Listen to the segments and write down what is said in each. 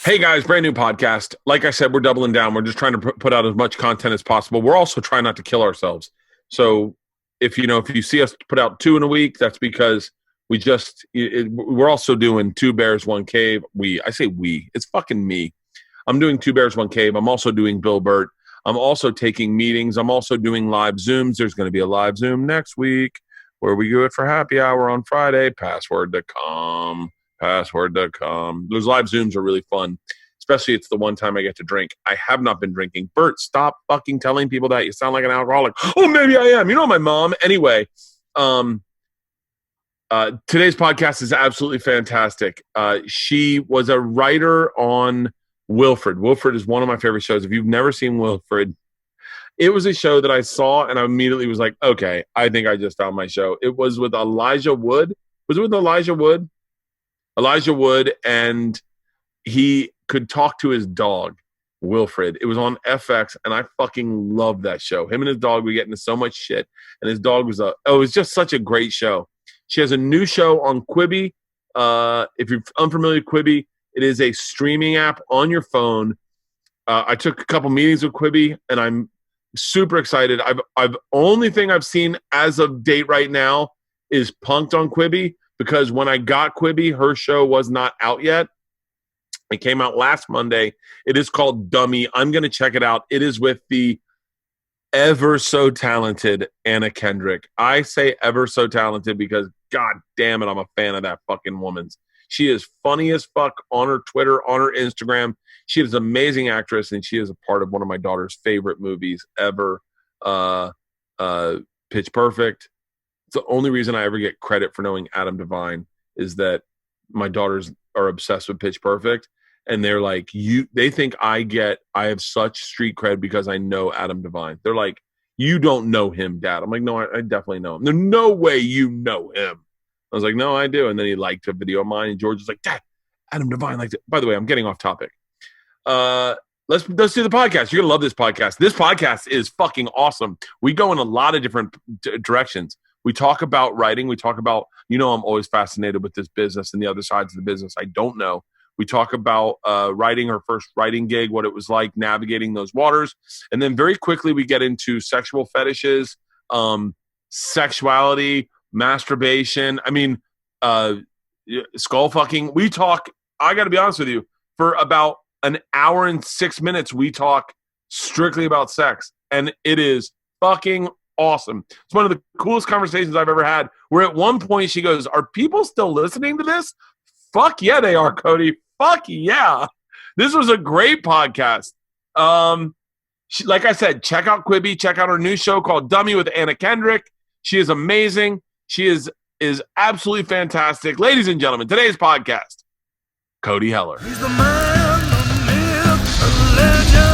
Hey guys, brand new podcast. Like I said, we're doubling down. We're just trying to put out as much content as possible. We're also trying not to kill ourselves. So if you see us put out 2 in a week, that's because we're also doing 2 bears, 1 cave. I say we, it's fucking me. I'm doing 2 bears, 1 cave. I'm also doing Bill Bert. I'm also taking meetings. I'm also doing live Zooms. There's going to be a live Zoom next week where we do it for happy hour on Friday. Password.com. Those live Zooms are really fun, especially it's the one time I get to drink. I have not been drinking. Bert, stop fucking telling people that. You sound like an alcoholic. Oh, maybe I am. You know my mom. Anyway, today's podcast is absolutely fantastic. She was a writer on Wilfred. Wilfred is one of my favorite shows. If you've never seen Wilfred, it was a show that I saw and I immediately was like, okay, I think I just found my show. It was with Elijah Wood. Was it with Elijah Wood? Elijah Wood, and he could talk to his dog, Wilfred. It was on FX, and I fucking loved that show. Him and his dog would get into so much shit, and his dog was it was just such a great show. She has a new show on Quibi. If you're unfamiliar with Quibi, it is a streaming app on your phone. I took a couple meetings with Quibi, and I'm super excited. I've only thing I've seen as of date right now is Punked on Quibi. Because when I got Quibi, her show was not out yet. It came out last Monday. It is called Dummy. I'm going to check it out. It is with the ever so talented Anna Kendrick. I say ever so talented because, God damn it, I'm a fan of that fucking woman. She is funny as fuck on her Twitter, on her Instagram. She is an amazing actress, and she is a part of one of my daughter's favorite movies ever, Pitch Perfect. It's the only reason I ever get credit for knowing Adam Devine is that my daughters are obsessed with Pitch Perfect, and they're like, they think I have such street cred because I know Adam Devine. They're like, you don't know him, Dad. I'm like, no, I definitely know him. There's no way you know him. I was like, no, I do. And then he liked a video of mine, and George was like, Dad, Adam Devine liked it. By the way, I'm getting off topic. Let's do the podcast. You're gonna love this podcast. This podcast is fucking awesome. We go in a lot of different directions. We talk about writing. We talk about, I'm always fascinated with this business and the other sides of the business I don't know. We talk about writing her first writing gig, what it was like navigating those waters. And then very quickly we get into sexual fetishes, sexuality, masturbation. Skull fucking. We talk, I got to be honest with you, for about an hour and 6 minutes, we talk strictly about sex. And it is fucking awesome. It's one of the coolest conversations I've ever had, where at one point she goes, are people still listening to this? Fuck yeah, they are, Cody. Fuck yeah. This was a great podcast. Like I said, check out Quibi. Check out her new show called Dummy with Anna Kendrick. She is amazing. She is absolutely fantastic. Ladies and gentlemen, today's podcast, Cody Heller. He's the man, the myth, the legend.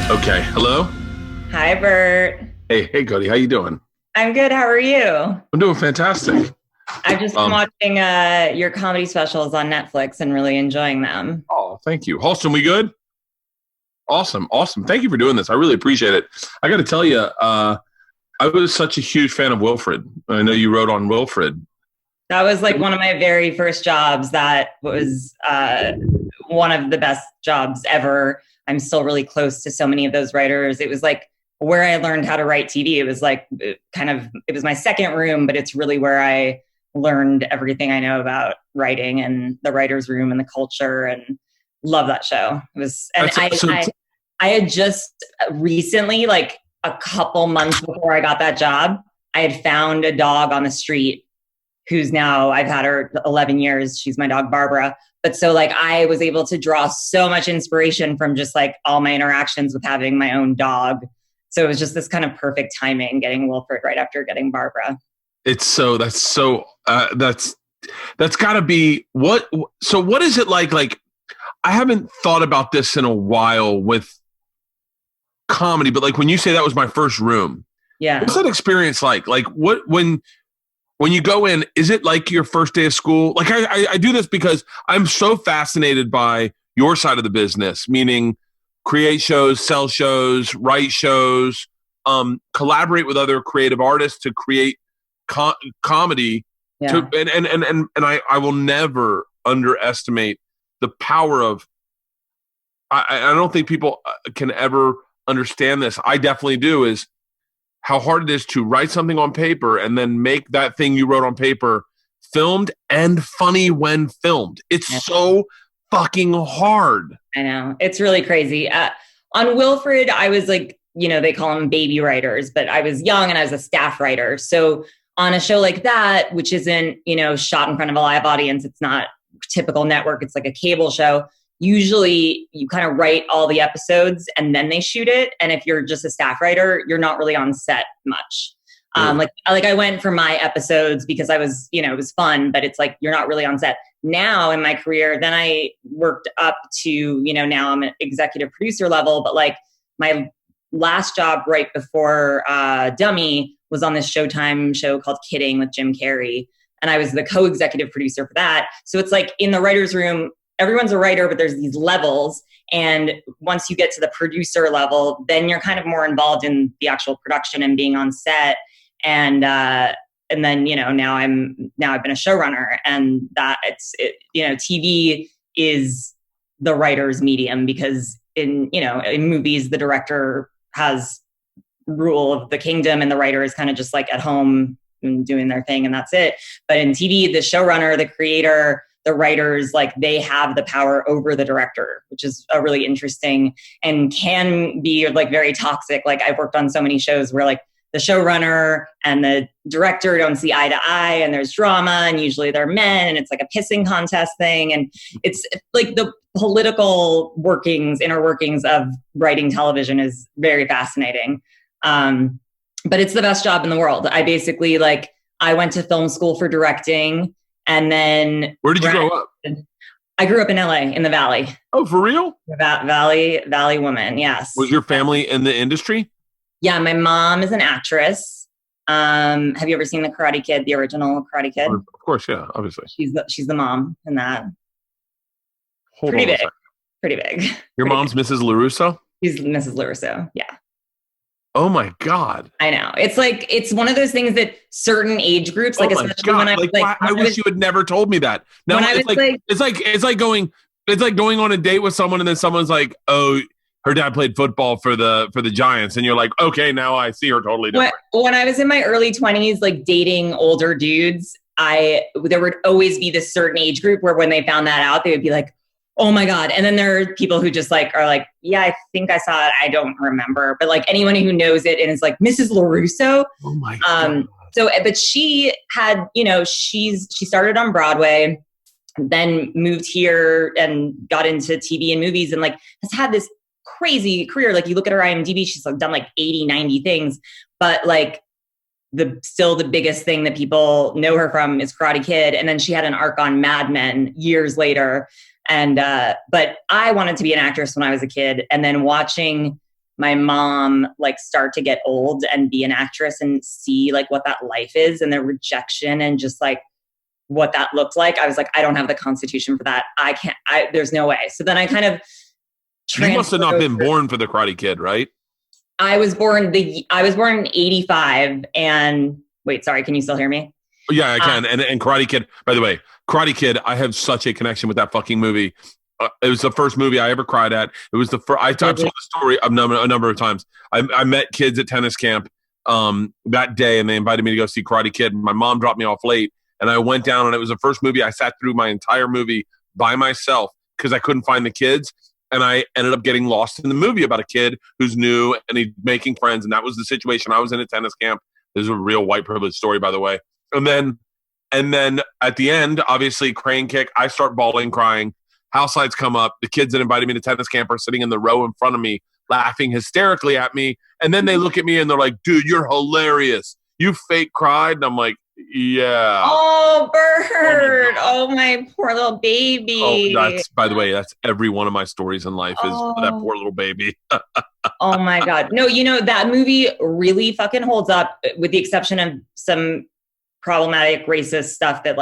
Okay, hello? Hi, Bert. Hey, Cody, how you doing? I'm good. How are you? I'm doing fantastic. I've just been watching your comedy specials on Netflix and really enjoying them. Oh, thank you. Halston, we good? Awesome. Thank you for doing this. I really appreciate it. I got to tell you, I was such a huge fan of Wilfred. I know you wrote on Wilfred. That was like one of my very first jobs. That was one of the best jobs ever. I'm still really close to so many of those writers. It was like where I learned how to write TV. It was like it was my second room, but it's really where I learned everything I know about writing and the writer's room and the culture, and love that show. It was, and I had just recently, like a couple months before I got that job, I had found a dog on the street who's now, I've had her 11 years. She's my dog, Barbara. But so like I was able to draw so much inspiration from just like all my interactions with having my own dog. So it was just this kind of perfect timing getting Wilfred right after getting Barbara. That's gotta be so what is it like? Like, I haven't thought about this in a while with comedy, but like when you say that was my first room, yeah. What's that experience like? Like when you go in, is it like your first day of school? Like I do this because I'm so fascinated by your side of the business, meaning create shows, sell shows, write shows, collaborate with other creative artists to create comedy Yeah. I will never underestimate the power of. I don't think people can ever understand this. I definitely do. Is how hard it is to write something on paper and then make that thing you wrote on paper filmed and funny when filmed. It's so fucking hard. I know. It's really crazy. On Wilfred, I was like, they call them baby writers, but I was young and I was a staff writer. So on a show like that, which isn't, shot in front of a live audience, it's not typical network, it's like a cable show. Usually you kind of write all the episodes and then they shoot it. And if you're just a staff writer, you're not really on set much. Like I went for my episodes because I was, it was fun, but it's like, you're not really on set. Now in my career, then I worked up to, now I'm an executive producer level, but like my last job right before Dummy was on this Showtime show called Kidding with Jim Carrey. And I was the co-executive producer for that. So it's like in the writer's room, everyone's a writer, but there's these levels. And once you get to the producer level, then you're kind of more involved in the actual production and being on set. And then, now I've been a showrunner, and that TV is the writer's medium, because in movies, the director has rule of the kingdom and the writer is kind of just like at home and doing their thing and that's it. But in TV, the showrunner, the creator, the writers, like they have the power over the director, which is a really interesting and can be like very toxic. Like I've worked on so many shows where like the showrunner and the director don't see eye to eye and there's drama and usually they're men and it's like a pissing contest thing. And it's like the political inner workings of writing television is very fascinating. But it's the best job in the world. I basically I went to film school for directing. And then where did you grow up? I grew up in LA in the Valley. Oh, for real? Valley woman. Yes. Was your family in the industry? Yeah. My mom is an actress. Have you ever seen the Karate Kid, the original Karate Kid? Of course. Yeah. Obviously. She's the mom in that. Pretty big. Your mom's big. Mrs. LaRusso? She's Mrs. LaRusso. Yeah. Oh my God. I know. It's like, it's one of those things that certain age groups, like, especially when I was I wish you had never told me that. Now it's like going on a date with someone and then someone's like, oh, her dad played football for the Giants. And you're like, okay, now I see her totally different. When I was in my early 20s, like dating older dudes, there would always be this certain age group where when they found that out, they would be like, oh my God. And then there are people who just are like, yeah, I think I saw it. I don't remember. But like anyone who knows it and is like, Mrs. LaRusso. Oh my God. But she had, she started on Broadway, then moved here and got into TV and movies and has had this crazy career. Like you look at her IMDb, she's done 80, 90 things. But still the biggest thing that people know her from is Karate Kid. And then she had an arc on Mad Men years later. And, but I wanted to be an actress when I was a kid, and then watching my mom start to get old and be an actress and see what that life is and the rejection and just what that looked like. I was like, I don't have the constitution for that. There's no way. So then I kind of, you must have not been born for the Karate Kid, right? I was born in 85 and wait, sorry. Can you still hear me? Yeah, I can. And Karate Kid, by the way, Karate Kid, I have such a connection with that fucking movie. It was the first movie I ever cried at. It was the first. I told the story a number of times. I met kids at tennis camp that day, and they invited me to go see Karate Kid. My mom dropped me off late, and I went down, and it was the first movie I sat through my entire movie by myself because I couldn't find the kids. And I ended up getting lost in the movie about a kid who's new and he's making friends. And that was the situation I was in at tennis camp. This is a real white privilege story, by the way. And then at the end, obviously, crane kick, I start bawling, crying. House lights come up. The kids that invited me to tennis camp are sitting in the row in front of me, laughing hysterically at me. And then they look at me and they're like, dude, you're hilarious. You fake cried. And I'm like, yeah. Oh, Bert. Oh, my poor little baby. Oh, by the way, that's every one of my stories in life is that poor little baby. Oh my God. No, that movie really fucking holds up, with the exception of some problematic racist stuff that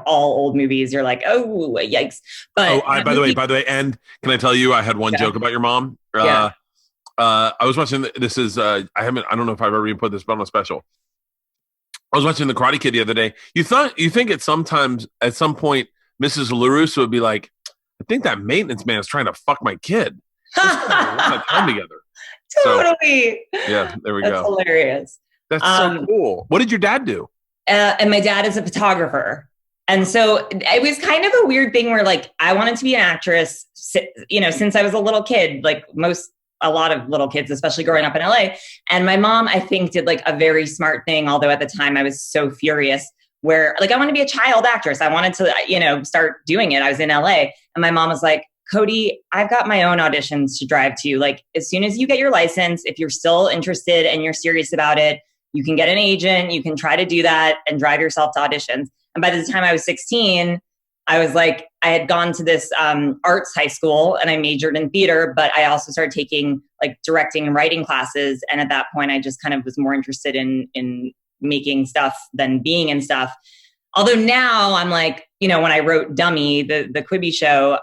all old movies, you're like, oh, yikes. But by the way, and can I tell you, I had one joke about your mom. Yeah. I was watching, this is, I don't know if I've ever even put this on a special. I was watching The Karate Kid the other day. You think at some point, Mrs. LaRusso would be like, I think that maintenance man is trying to fuck my kid. Let's have time together. Totally. So, yeah, there we That's go. Hilarious. That's so cool. What did your dad do? And my dad is a photographer. And so it was kind of a weird thing where like, I wanted to be an actress, you know, since I was a little kid, like a lot of little kids, especially growing up in LA. And my mom, I think, did like a very smart thing. Although at the time I was so furious where like, I want to be a child actress. I wanted to, you know, start doing it. I was in LA and my mom was like, Cody, I've got my own auditions to drive to. Like as soon as you get your license, if you're still interested and you're serious about it, you can get an agent, you can try to do that and drive yourself to auditions. And by the time I was 16, I was like, I had gone to this arts high school and I majored in theater, but I also started taking like directing and writing classes. And at that point, I just kind of was more interested in making stuff than being in stuff. Although now I'm like, you know, when I wrote Dummy, the Quibi show,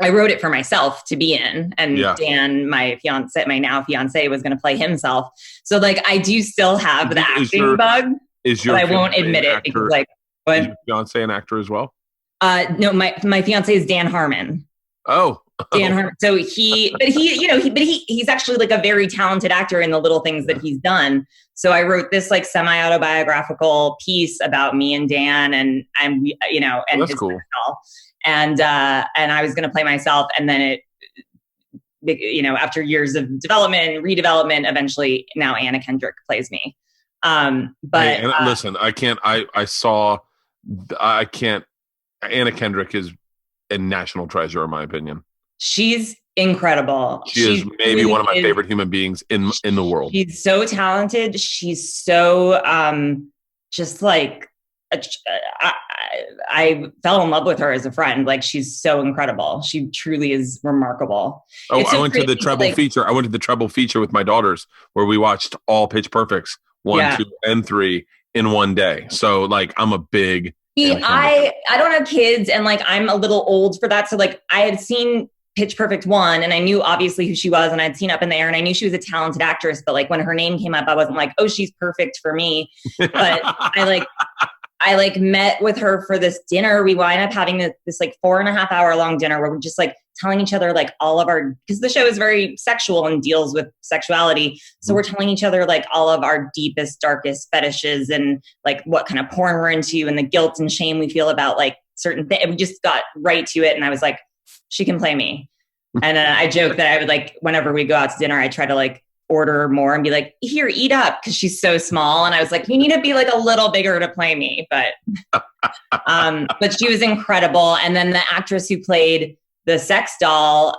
I wrote it for myself to be in. And Dan, my now fiance, was going to play himself. So like, I do still have the acting bug, but I won't admit it because like, is your fiance an actor as well? No, my fiance is Dan Harmon. Oh, Dan Harmon. So he's actually like a very talented actor in the little things that he's done. So I wrote this like semi-autobiographical piece about me and Dan and you know, and that's cool. And I was going to play myself. And then it, you know, after years of development and redevelopment, eventually now Anna Kendrick plays me. Listen, Anna Kendrick is a national treasure in my opinion. She's incredible. She is maybe one of my favorite human beings in the world. She's so talented. She's so just like I fell in love with her as a friend. Like she's so incredible. She truly is remarkable. Oh, I went to the treble feature. I went to the treble feature with my daughters where we watched all Pitch Perfects 1, 2, and 3 in one day. So like I'm a big I don't have kids and like I'm a little old for that. So like I had seen Pitch Perfect 1 and I knew obviously who she was and I'd seen Up in the Air and I knew she was a talented actress, but like when her name came up, I wasn't like, oh, she's perfect for me. But I met with her for this dinner. We wind up having this like 4.5 hour long dinner where we're just like telling each other like all of our, because the show is very sexual and deals with sexuality. So we're telling each other like all of our deepest, darkest fetishes and like what kind of porn we're into and the guilt and shame we feel about like certain things. We just got right to it. And I was like, she can play me. And I joke that I would like, whenever we go out to dinner, I try to like order more and be like, here, eat up. Cause she's so small. And I was like, you need to be like a little bigger to play me. But she was incredible. And then the actress who played the sex doll,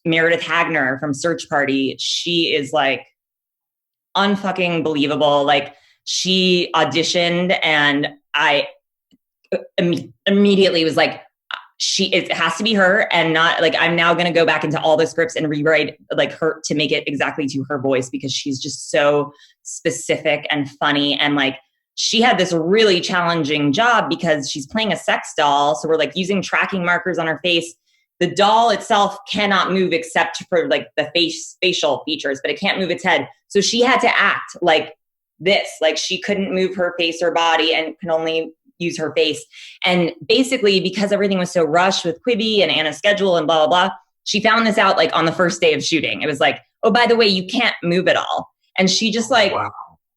Meredith Hagner from Search Party, she is like unfucking believable. Like she auditioned and I immediately was like, it has to be her and not like, I'm now going to go back into all the scripts and rewrite like her to make it exactly to her voice because she's just so specific and funny. And like, she had this really challenging job because she's playing a sex doll. So we're like using tracking markers on her face. The doll itself cannot move except for like the facial features, but it can't move its head. So she had to act like this, like she couldn't move her face or body and can only use her face. And basically because everything was so rushed with Quibi and Anna's schedule and blah, blah, blah, she found this out like on the first day of shooting. It was like, oh, by the way, you can't move it all. And she just like,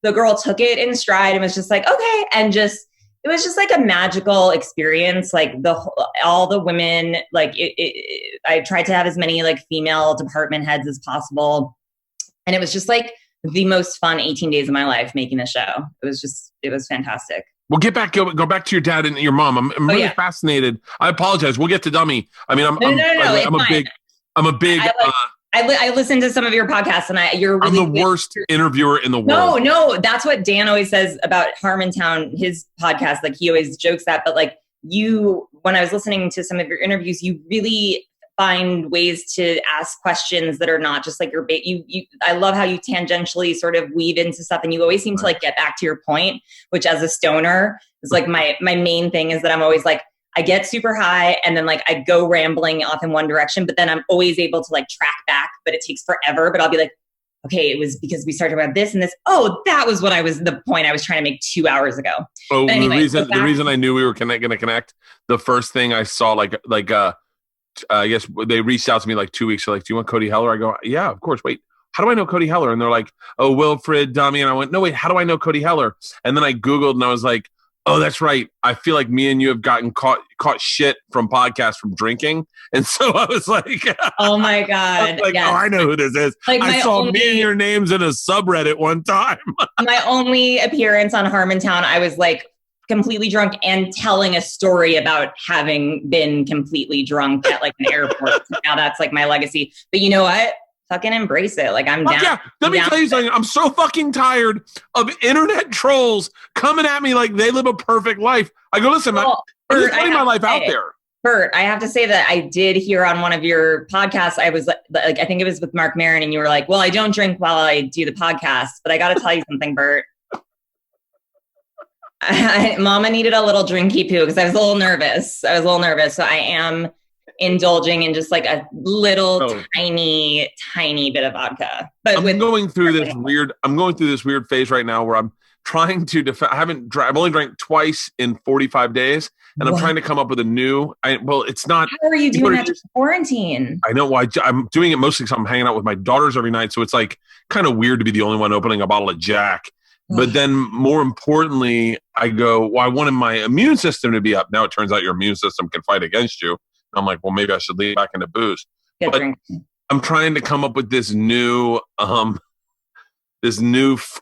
the girl took it in stride and was just like, okay. And just, it was just like a magical experience. Like all the women, like I tried to have as many like female department heads as possible. And it was just like the most fun 18 days of my life making the show. It was fantastic. Well, go back to your dad and your mom. I'm really fascinated. I apologize. We'll get to Dummy. I mean, I'm a big. I listened to some of your podcasts, and I'm the worst interviewer in the world. No, that's what Dan always says about Harmontown, his podcast. Like he always jokes that, but like when I was listening to some of your interviews, you really find ways to ask questions that are not just like I love how you tangentially sort of weave into stuff and you always seem to like get back to your point, which as a stoner is like my main thing is that I'm always like, I get super high and then like I go rambling off in one direction, but then I'm always able to like track back, but it takes forever. But I'll be like, okay, it was because we started about this and this. Oh, that was the point I was trying to make 2 hours ago. Oh, anyway, the reason I knew we were going to connect, the first thing I saw, I guess they reached out to me like 2 weeks ago, like, do you want Cody Heller? I go, yeah, of course. Wait, how do I know Cody Heller? And they're like, oh, Wilfred, dummy. And I went, no, wait, how do I know Cody Heller? And then I Googled and I was like, oh, that's right. I feel like me and you have gotten caught shit from podcasts from drinking. And so I was like, oh my God. Like, yes. Oh, I know who this is. Like I saw me and your names in a subreddit one time. My only appearance on Harmontown, I was like completely drunk and telling a story about having been completely drunk at like an airport. Now that's like my legacy. But you know what? Fucking embrace it. Like I'm down. Yeah, let me tell you something. I'm so fucking tired of internet trolls coming at me like they live a perfect life. I go, listen, I'm just putting my life out there. Bert, I have to say that I did hear on one of your podcasts, I was like, I think it was with Mark Maron, and you were like, well, I don't drink while I do the podcast, but I got to tell you something, Bert. Mama needed a little drinky poo because I was a little nervous. So I am indulging in just like a little tiny bit of vodka. But I'm going through this weird phase right now where I'm trying to I've only drank twice in 45 days, and I'm trying to come up with a new. It's not. How are you doing that during quarantine? I know why. I'm doing it mostly because I'm hanging out with my daughters every night, so it's like kind of weird to be the only one opening a bottle of Jack. But then, more importantly, I go, well, I wanted my immune system to be up. Now it turns out your immune system can fight against you. I'm like, well, maybe I should lean back into booze. But I'm trying to come up with this new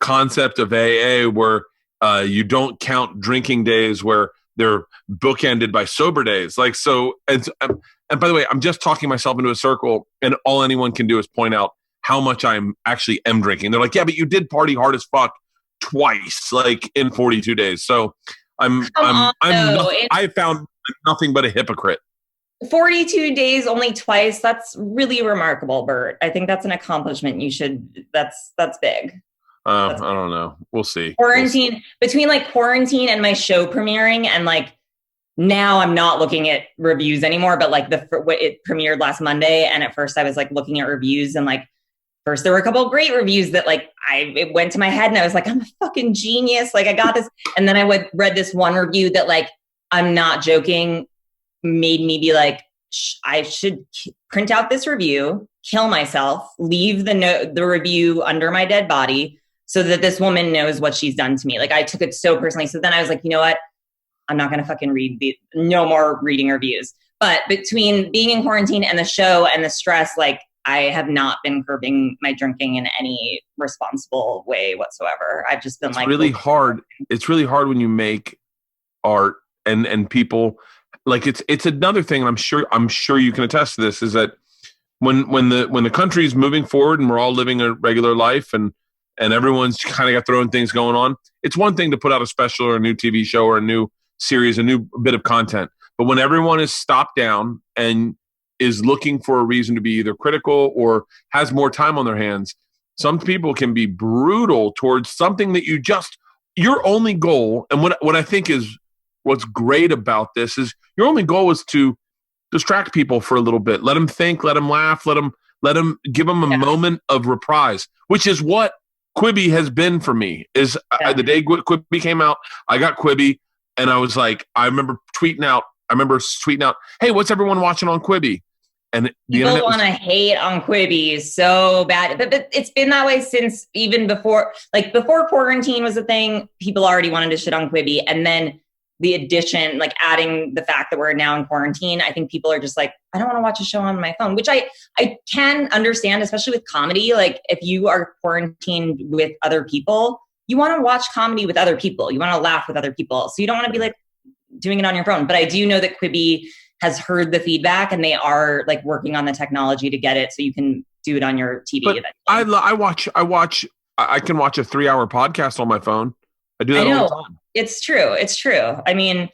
concept of AA where you don't count drinking days where they're bookended by sober days. Like, so, and by the way, I'm just talking myself into a circle, and all anyone can do is point out how much I'm actually am drinking. They're like, yeah, but you did party hard as fuck twice, like in 42 days. So I found nothing but a hypocrite. 42 days only twice. That's really remarkable, Bert. I think that's an accomplishment. That's big. I don't know. We'll see. Quarantine, between like quarantine and my show premiering, and like now I'm not looking at reviews anymore, but like it premiered last Monday. And at first I was like looking at reviews, and like first there were a couple of great reviews that like it went to my head, and I was like, I'm a fucking genius. Like I got this. And then I read this one review that, like, I'm not joking, made me be like, I should print out this review, kill myself, leave the review under my dead body so that this woman knows what she's done to me. Like I took it so personally. So then I was like, you know what? I'm not going to fucking no more reading reviews. But between being in quarantine and the show and the stress, like I have not been curbing my drinking in any responsible way whatsoever. I've just been really hard. It's really hard when you make art and people. Like it's another thing, and I'm sure you can attest to this, is that when the country is moving forward and we're all living a regular life and everyone's kind of got their own things going on, it's one thing to put out a special or a new TV show or a new series, a new bit of content. But when everyone is stopped down and is looking for a reason to be either critical or has more time on their hands, some people can be brutal towards something that your only goal, and what I think is what's great about this is your only goal is to distract people for a little bit. Let them think, let them laugh, let them give them a moment of reprise, which is what Quibi has been for me. The day Quibi came out, I got Quibi, and I was like, I remember tweeting out, hey, what's everyone watching on Quibi? And people want to hate on Quibi so bad, but it's been that way since even before quarantine was a thing. People already wanted to shit on Quibi, and then the addition, like adding the fact that we're now in quarantine, I think people are just like, I don't want to watch a show on my phone, which I can understand, especially with comedy. Like if you are quarantined with other people, you want to watch comedy with other people. You want to laugh with other people. So you don't want to be like doing it on your phone. But I do know that Quibi has heard the feedback, and they are like working on the technology to get it so you can do it on your TV. But I can watch a 3-hour podcast on my phone. I do that all the time. It's true. I mean,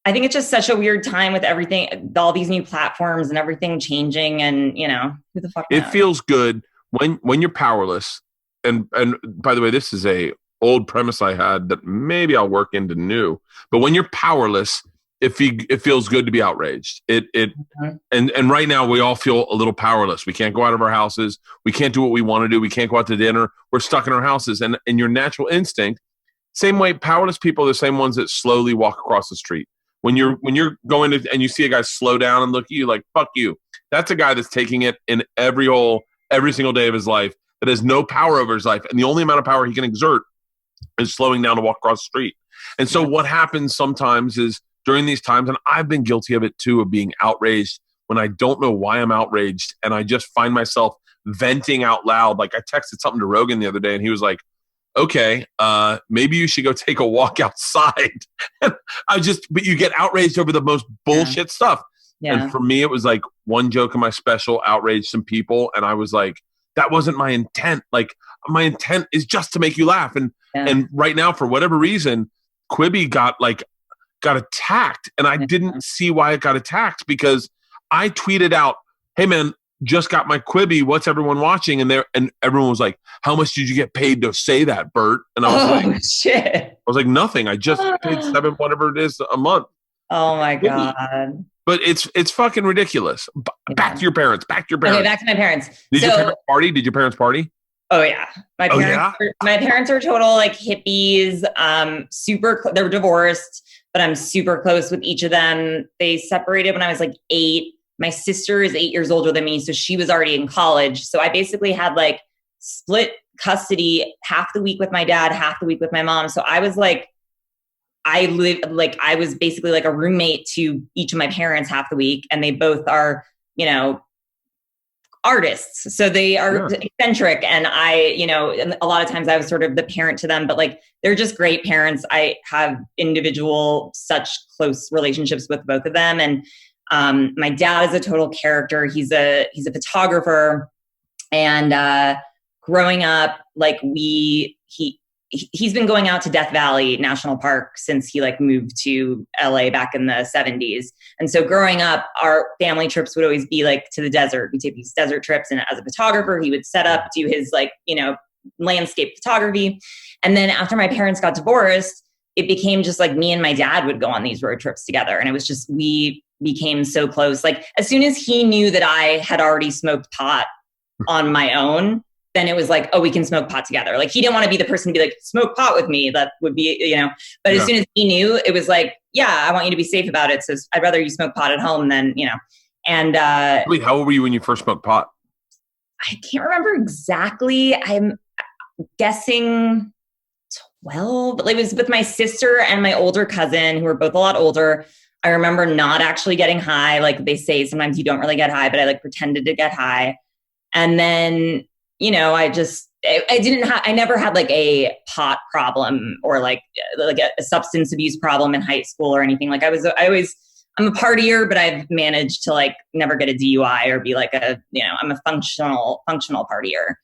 I think it's just such a weird time with everything, all these new platforms and everything changing, and who the fuck knows? It feels good when you're powerless. And by the way, this is a old premise I had that maybe I'll work into new. But when you're powerless it feels good to be outraged. And right now we all feel a little powerless. We can't go out of our houses. We can't do what we want to do. We can't go out to dinner. We're stuck in our houses. And your natural instinct, same way, powerless people are the same ones that slowly walk across the street. When you're going to, and you see a guy slow down and look at you like, fuck you. That's a guy that's taking it in every single day of his life, that has no power over his life. And the only amount of power he can exert is slowing down to walk across the street. And so what happens sometimes is, during these times, and I've been guilty of it too, of being outraged when I don't know why I'm outraged, and I just find myself venting out loud. Like, I texted something to Rogan the other day, and he was like, okay, maybe you should go take a walk outside. But you get outraged over the most bullshit stuff. Yeah. And for me, it was like one joke in my special outraged some people, and I was like, that wasn't my intent. Like, my intent is just to make you laugh. And right now, for whatever reason, Quibi got attacked, and I didn't see why it got attacked, because I tweeted out, hey man, just got my Quibi, what's everyone watching? And everyone was like, how much did you get paid to say that, Bert? And I was shit. I was like, nothing. I just paid $7, whatever it is, a month. Oh my God. But it's fucking ridiculous. Back to your parents. Okay, back to my parents. Did your parents party? Did your parents party? Oh yeah. My parents are total like hippies, they were divorced, but I'm super close with each of them. They separated when I was like 8. My sister is 8 years older than me, so she was already in college. So I basically had like split custody, half the week with my dad, half the week with my mom. So I was like, I was basically like a roommate to each of my parents half the week, and they both are, artists. So they are eccentric. And and a lot of times I was sort of the parent to them, but like, they're just great parents. I have such close relationships with both of them. And my dad is a total character. He's a photographer, and growing up, like he's been going out to Death Valley National Park since he like moved to LA back in the 70s. And so growing up, our family trips would always be like to the desert. We take these desert trips, and as a photographer, he would set up, do his like, landscape photography. And then after my parents got divorced, it became just like me and my dad would go on these road trips together. And it was just, we became so close. Like, as soon as he knew that I had already smoked pot on my own, then it was like, oh, we can smoke pot together. Like, he didn't want to be the person to be like, smoke pot with me. That would be, but as soon as he knew, it was like, yeah, I want you to be safe about it. So I'd rather you smoke pot at home than, and, wait, how old were you when you first smoked pot? I can't remember exactly. I'm guessing 12, but it was with my sister and my older cousin, who were both a lot older. I remember not actually getting high. Like they say, sometimes you don't really get high, but I like pretended to get high. And then, I never had like a pot problem or like a substance abuse problem in high school or anything. Like I'm a partier, but I've managed to like never get a DUI or be like I'm a functional partier.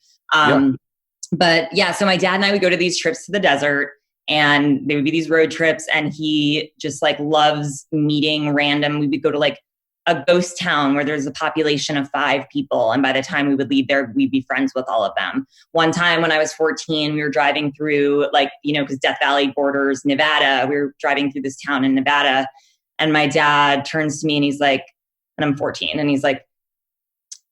But yeah, so my dad and I would go to these trips to the desert, and they would be these road trips, and he just like loves meeting random. We would go to like a ghost town where there's a population of 5 people. And by the time we would leave there, we'd be friends with all of them. One time when I was 14, we were driving through because Death Valley borders Nevada. We were driving through this town in Nevada, and my dad turns to me and he's like, and I'm 14, and he's like,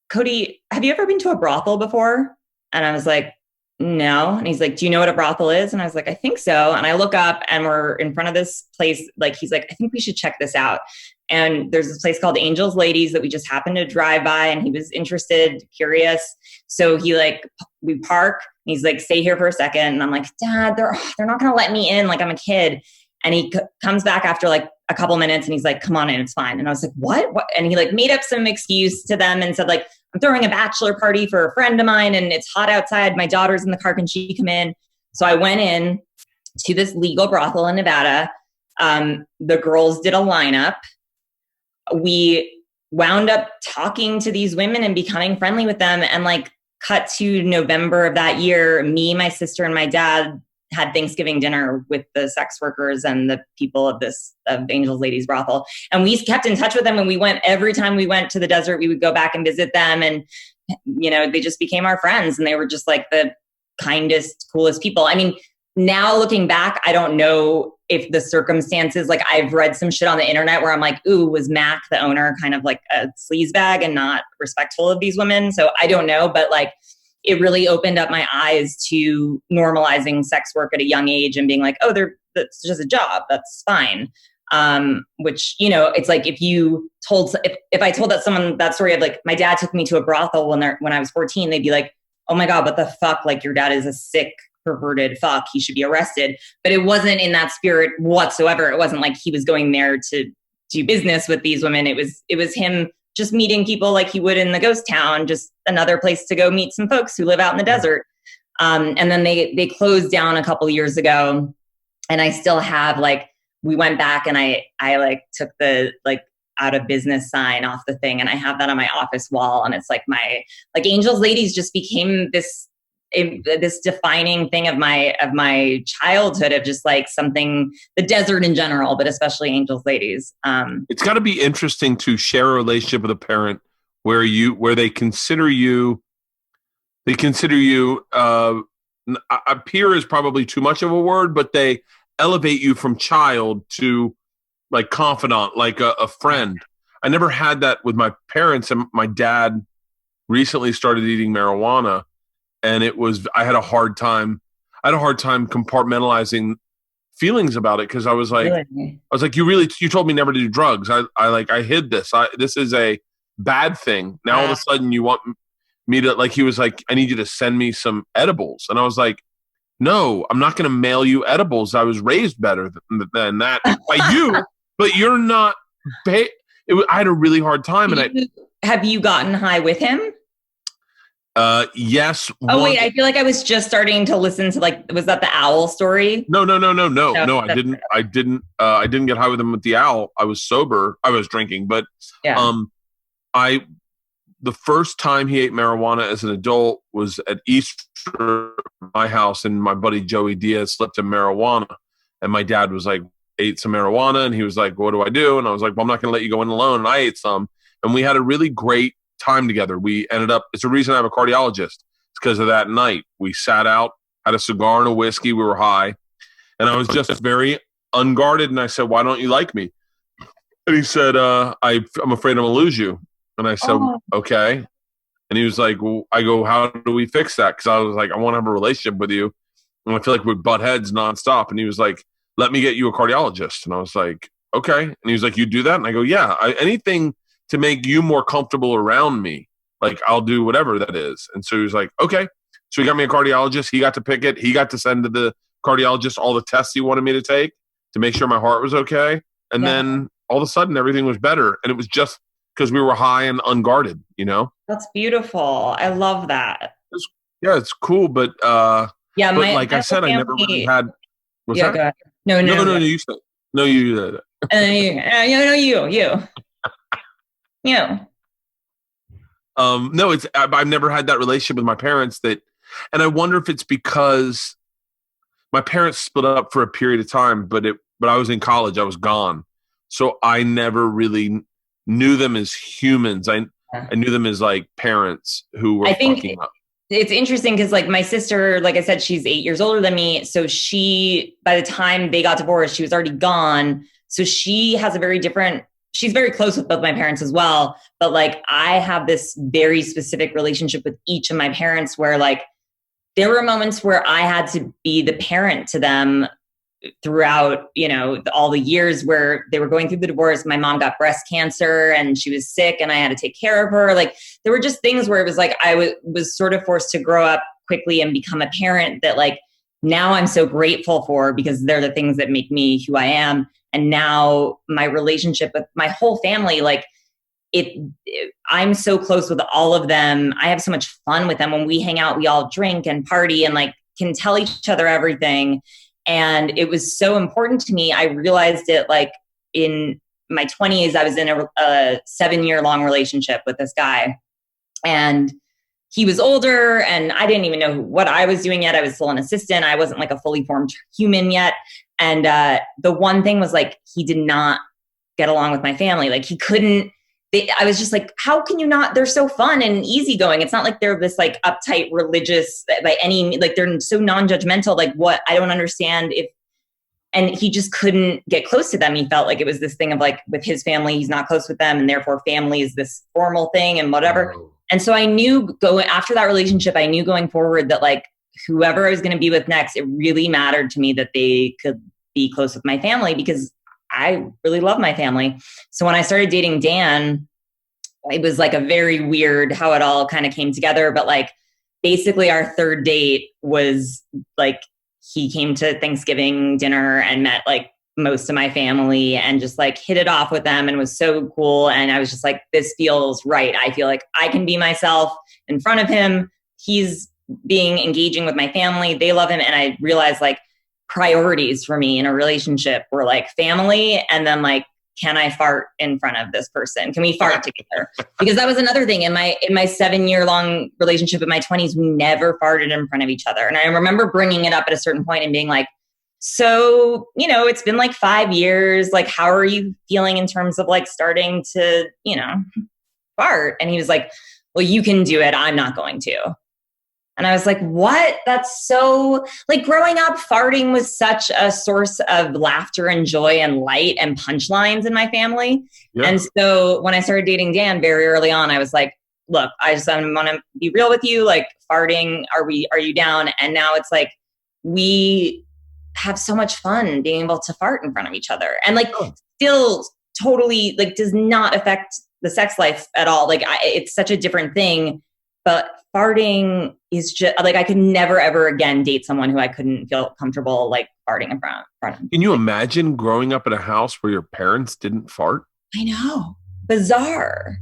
Cody, have you ever been to a brothel before? And I was like, no. And he's like, do you know what a brothel is? And I was like, I think so. And I look up, and we're in front of this place. Like, he's like, I think we should check this out. And there's this place called Angel's Ladies that we just happened to drive by, and he was interested, curious. So we park, and he's like, stay here for a second. And I'm like, Dad, they're not going to let me in. Like, I'm a kid. And he comes back after like a couple minutes, and he's like, come on in, it's fine. And I was like, what? And he like made up some excuse to them and said like, I'm throwing a bachelor party for a friend of mine, and it's hot outside. My daughter's in the car. Can she come in? So I went in to this legal brothel in Nevada. The girls did a lineup. We wound up talking to these women and becoming friendly with them. And like, cut to November of that year, me, my sister, and my dad had Thanksgiving dinner with the sex workers and the people of Angel's Ladies brothel. And we kept in touch with them. And every time we went to the desert, we would go back and visit them. And, they just became our friends, and they were just like the kindest, coolest people. I mean, now looking back, I don't know if the circumstances, like I've read some shit on the internet where I'm like, ooh, was Mac, the owner, kind of like a sleazebag and not respectful of these women? So I don't know, but like it really opened up my eyes to normalizing sex work at a young age and being like, oh, that's just a job. That's fine. Which, you know, it's like if I told that story of like, my dad took me to a brothel when I was 14, they'd be like, oh my God, what the fuck? Like your dad is a sick, perverted fuck. He should be arrested. But it wasn't in that spirit whatsoever. It wasn't like he was going there to do business with these women. It was him just meeting people like he would in the ghost town, just another place to go meet some folks who live out in the desert. And then they closed down a couple years ago, and I still have like, we went back and I like took the like out of business sign off the thing, and I have that on my office wall, and it's like my like Angels Ladies just became this defining thing of my childhood, of just like something, the desert in general, but especially Angels Ladies. It's got to be interesting to share a relationship with a parent where they consider you a peer is probably too much of a word, but they elevate you from child to like confidant, like a friend. I never had that with my parents, and my dad recently started eating marijuana. And I had a hard time compartmentalizing feelings about it. Cause I was like, you told me never to do drugs. I hid this. This is a bad thing. Now all of a sudden you want me to, like, he was like, I need you to send me some edibles. And I was like, no, I'm not going to mail you edibles. I was raised better than that by you, but you're not. I had a really hard time. Have you gotten high with him? Yes. Oh wait, I feel like I was just starting to listen to like, was that the owl story? No. I didn't get high with him with the owl. I was sober. I was drinking, but yeah. The first time he ate marijuana as an adult was at Easter at my house, and my buddy Joey Diaz slipped him marijuana, and my dad was like, ate some marijuana, and he was like, what do I do? And I was like, well, I'm not going to let you go in alone. And I ate some, and we had a really great time together. We ended up, it's the reason I have a cardiologist. It's because of that night. We sat out, had a cigar and a whiskey. We were high, and I was just very unguarded. And I said, why don't you like me? And he said, I'm afraid I'm going to lose you. And I said, okay. And he was like, well, I go, how do we fix that? Because I was like, I want to have a relationship with you, and I feel like we butt heads nonstop. And he was like, let me get you a cardiologist. And I was like, okay. And he was like, you do that? And I go, yeah, anything to make you more comfortable around me. Like, I'll do whatever that is. And so he was like, okay. So he got me a cardiologist. He got to pick it. He got to send to the cardiologist all the tests he wanted me to take to make sure my heart was okay. And then all of a sudden everything was better. And it was just because we were high and unguarded, you know? That's beautiful. I love that. It's cool. But, like I said, I never really had. What's that? Go ahead. No, you said. No, you said you. No, I've never had that relationship with my parents and I wonder if it's because my parents split up for a period of time, but I was in college, I was gone. So I never really knew them as humans. I knew them as like parents who were fucking up. It's interesting because like my sister, like I said, she's 8 years older than me. So by the time they got divorced, she was already gone. So she has she's very close with both my parents as well. But like, I have this very specific relationship with each of my parents where like, there were moments where I had to be the parent to them throughout, all the years where they were going through the divorce. My mom got breast cancer and she was sick and I had to take care of her. Like, there were just things where it was like, I was sort of forced to grow up quickly and become a parent that like, now I'm so grateful for, because they're the things that make me who I am. And now my relationship with my whole family, like I'm so close with all of them. I have so much fun with them. When we hang out, we all drink and party and like can tell each other everything. And it was so important to me. I realized it like in my 20s, I was in a 7-year long relationship with this guy, and he was older and I didn't even know what I was doing yet. I was still an assistant. I wasn't like a fully formed human yet. And the one thing was like, he did not get along with my family. Like I was just like, how can you not? They're so fun and easygoing. It's not like they're this like uptight religious by any, like they're so non-judgmental. Like what, I don't understand if, and he just couldn't get close to them. He felt like it was this thing of like with his family, he's not close with them. And therefore family is this formal thing and whatever. Oh. And so I knew after that relationship, I knew going forward that like whoever I was going to be with next, it really mattered to me that they could be close with my family because I really love my family. So when I started dating Dan, it was like a very weird how it all kind of came together. But like basically our third date was like, he came to Thanksgiving dinner and met like most of my family and just like hit it off with them and was so cool. And I was just like, this feels right. I feel like I can be myself in front of him. He's being engaging with my family. They love him. And I realized like priorities for me in a relationship were like family. And then like, can I fart in front of this person? Can we fart together? Because that was another thing in my 7-year-long relationship in my 20s, we never farted in front of each other. And I remember bringing it up at a certain point and being like, so, you know, it's been like 5 years. Like, how are you feeling in terms of like starting to, you know, fart? And he was like, well, you can do it. I'm not going to. And I was like, what? That's so, like growing up, farting was such a source of laughter and joy and light and punchlines in my family. Yeah. And so when I started dating Dan very early on, I was like, look, I want to be real with you. Like farting, are you down? And now it's like, we have so much fun being able to fart in front of each other and like still totally like does not affect the sex life at all. Like it's such a different thing, but farting is just like, I could never, ever again date someone who I couldn't feel comfortable like farting in front of. Can you imagine growing up in a house where your parents didn't fart? I know. Bizarre.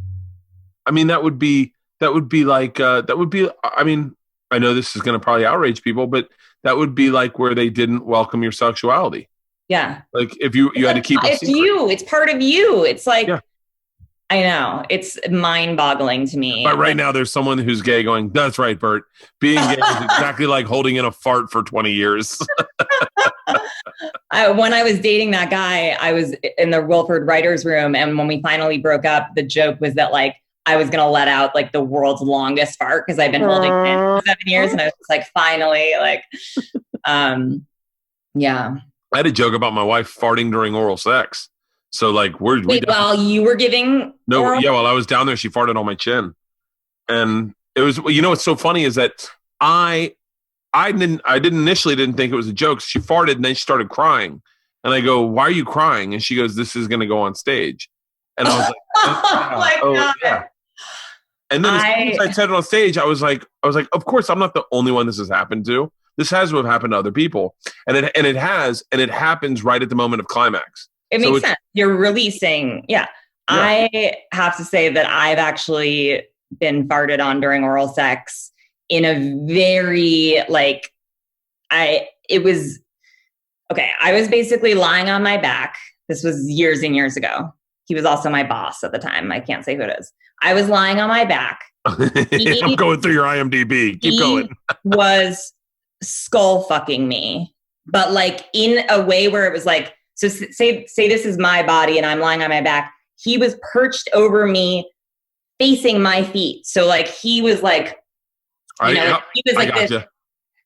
I mean, that would be like, I mean, I know this is going to probably outrage people, but that would be like where they didn't welcome your sexuality. Yeah. Like if you had to keep it secret. It's part of you. It's like, yeah. I know. It's mind-boggling to me. But right now there's someone who's gay going, that's right, Bert. Being gay is exactly like holding in a fart for 20 years. When I was dating that guy, I was in the Wilfred writer's room. And when we finally broke up, the joke was that like, I was going to let out like the world's longest fart because I've been holding it in for 7 years. And I was just like, finally, like, yeah. I had a joke about my wife farting during oral sex. So like, while you were giving? No, oral? Yeah. While I was down there, she farted on my chin. And it was, you know, what's so funny is that I initially didn't think it was a joke. She farted and then she started crying. And I go, why are you crying? And she goes, this is going to go on stage. And I was like, oh my God. Yeah. And then as soon as I said it on stage, I was like, of course, I'm not the only one this has happened to. This has to have happened to other people. And it happens right at the moment of climax. It makes sense. You're releasing. Yeah. I have to say that I've actually been farted on during oral sex in a very like, I was basically lying on my back. This was years and years ago. He was also my boss at the time. I can't say who it is. I was lying on my back. I'm going through your IMDb. Keep going. Was skull fucking me, but like in a way where it was like, so say this is my body and I'm lying on my back. He was perched over me facing my feet. So like, he was like, he was like this.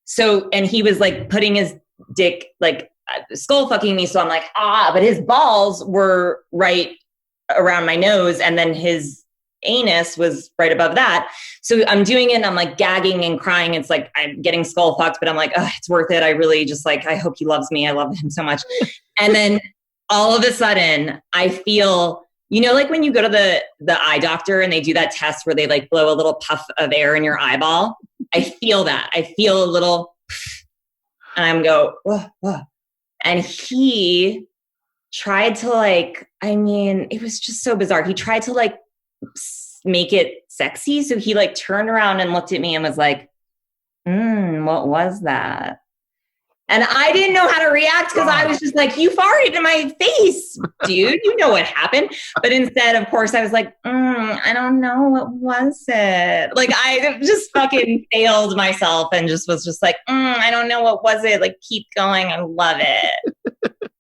So, and he was like putting his dick, like skull fucking me. So I'm like, but his balls were right around my nose. And then his anus was right above that. So I'm doing it and I'm like gagging and crying. It's like, I'm getting skull fucked, but I'm like, it's worth it. I really just like, I hope he loves me. I love him so much. And then all of a sudden I feel, you know, like when you go to the eye doctor and they do that test where they like blow a little puff of air in your eyeball. I feel that. I feel a little, and I'm go, whoa. And he tried to like, I mean, it was just so bizarre. He tried to like make it sexy. So he like turned around and looked at me and was like, what was that? And I didn't know how to react because I was just like, you farted in my face, dude. You know what happened. But instead, of course, I was like, I don't know. What was it? Like, I just fucking failed myself and just was just like, I don't know. What was it? Like, keep going. I love it.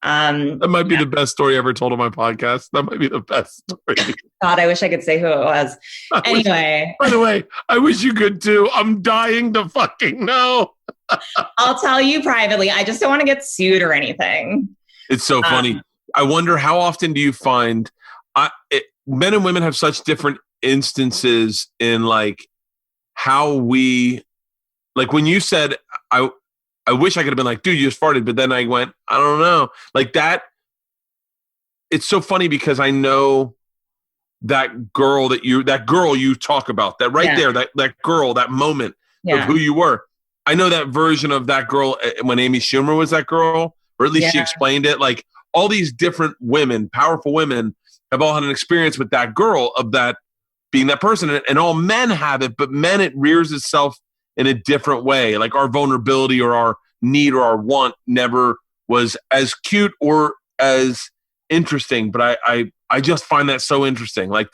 That might be the best story ever told on my podcast. That might be the best story. God, I wish I could say who it was. Anyway. By the way, I wish you could too. I'm dying to fucking know. I'll tell you privately. I just don't want to get sued or anything. It's so funny. I wonder how often do you find men and women have such different instances in like how we, like when you said, I wish I could have been like, dude, you just farted. But then I went, I don't know. Like that. It's so funny because I know that girl you talk about, that right there, that girl, that moment of who you were. I know that version of that girl when Amy Schumer was that girl, or at least she explained it. Like all these different women, powerful women, have all had an experience with that girl of that being that person. And all men have it, but men, it rears itself in a different way. Like our vulnerability or our need or our want never was as cute or as interesting. But I just find that so interesting. Like